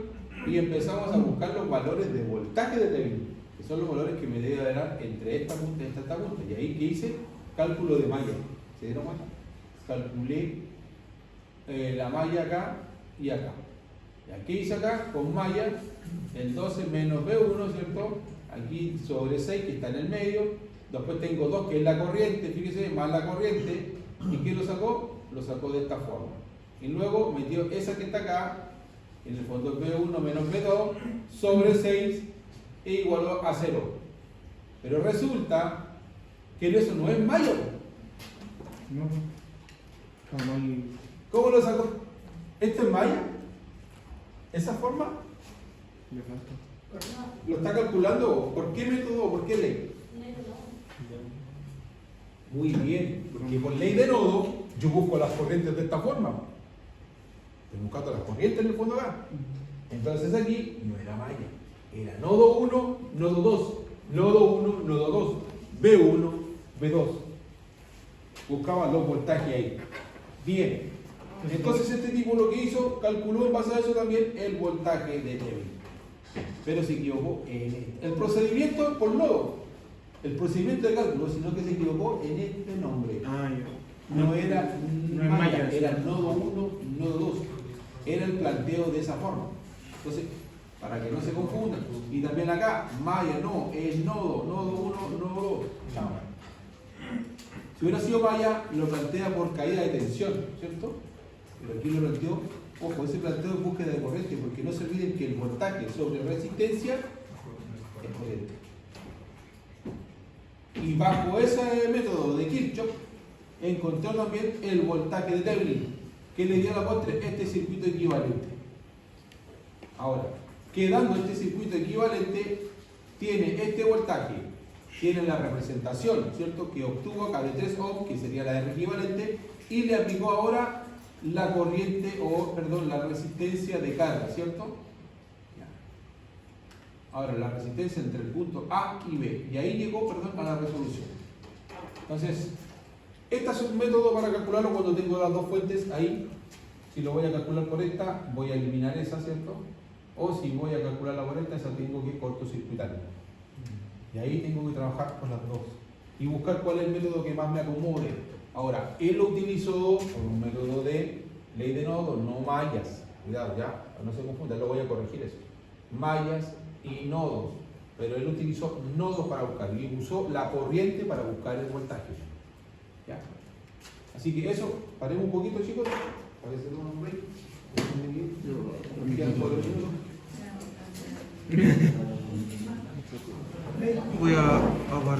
y empezamos a buscar los valores de voltaje de Thevenin, que son los valores que me debe dar entre esta punta y esta punta. Y ahí, ¿qué hice? Cálculo de malla. ¿Se dieron cuenta? Calculé la malla acá y acá. Y aquí hice acá con malla el 12 menos B1, ¿cierto? Aquí sobre 6 que está en el medio. Después tengo 2 que es la corriente, fíjese, más la corriente. ¿Y qué lo sacó? Lo sacó de esta forma. Y luego metió esa que está acá, en el fondo B1 menos B2, sobre 6 e igualó a 0. Pero resulta que eso no es malla. No. Jamás. ¿Cómo lo sacó? ¿Esto es malla? ¿Esa forma? Le falta. ¿Lo está calculando? ¿Por qué método o por qué ley? Muy bien, porque por ley de nodo yo busco las corrientes de esta forma. Estoy buscando las corrientes en el fondo acá. Entonces aquí no era malla, era nodo 1, nodo 2, nodo 1, nodo 2, B1, B2. Buscaba los voltajes ahí. Bien. Entonces este tipo lo que hizo, calculó en base a eso también el voltaje de Thevin. Pero se equivocó en el procedimiento es por nodo. El procedimiento de cálculo, sino que se equivocó en este nombre. Ah, ya. No era no es malla, malla, era nodo 1, nodo 2. Era el planteo de esa forma. Entonces, para que no se confundan. Y también acá, malla no, es nodo 1, nodo 2. Chao. Si hubiera sido malla, lo plantea por caída de tensión, ¿cierto? Pero aquí lo planteó, ojo, ese planteo es búsqueda de corriente, porque no se olviden que el voltaje sobre resistencia es corriente. Y bajo ese método de Kirchhoff, encontró también el voltaje de Thevin, que le dio a la postre este circuito equivalente. Ahora, quedando este circuito equivalente, tiene este voltaje, tiene la representación, ¿cierto? Que obtuvo acá de 3 ohms, que sería la R equivalente, y le aplicó ahora la corriente, la resistencia de carga, ¿cierto? Ahora, la resistencia entre el punto A y B, y ahí llegó, a la resolución. Entonces, este es un método para calcularlo cuando tengo las dos fuentes ahí. Si lo voy a calcular por esta, voy a eliminar esa, ¿cierto? O si voy a calcularla por esta, esa tengo que cortocircuitarla. Y ahí tengo que trabajar con las dos. Y buscar cuál es el método que más me acomode. Ahora, él lo utilizó por un método de ley de nodos, no mallas. Cuidado, ya, no se confunda, lo voy a corregir eso. Mallas y nodos. Pero él utilizó nodos para buscar y usó la corriente para buscar el voltaje. ¿Ya? Así que eso, paremos un poquito, chicos. Parece un break. Voy a parar.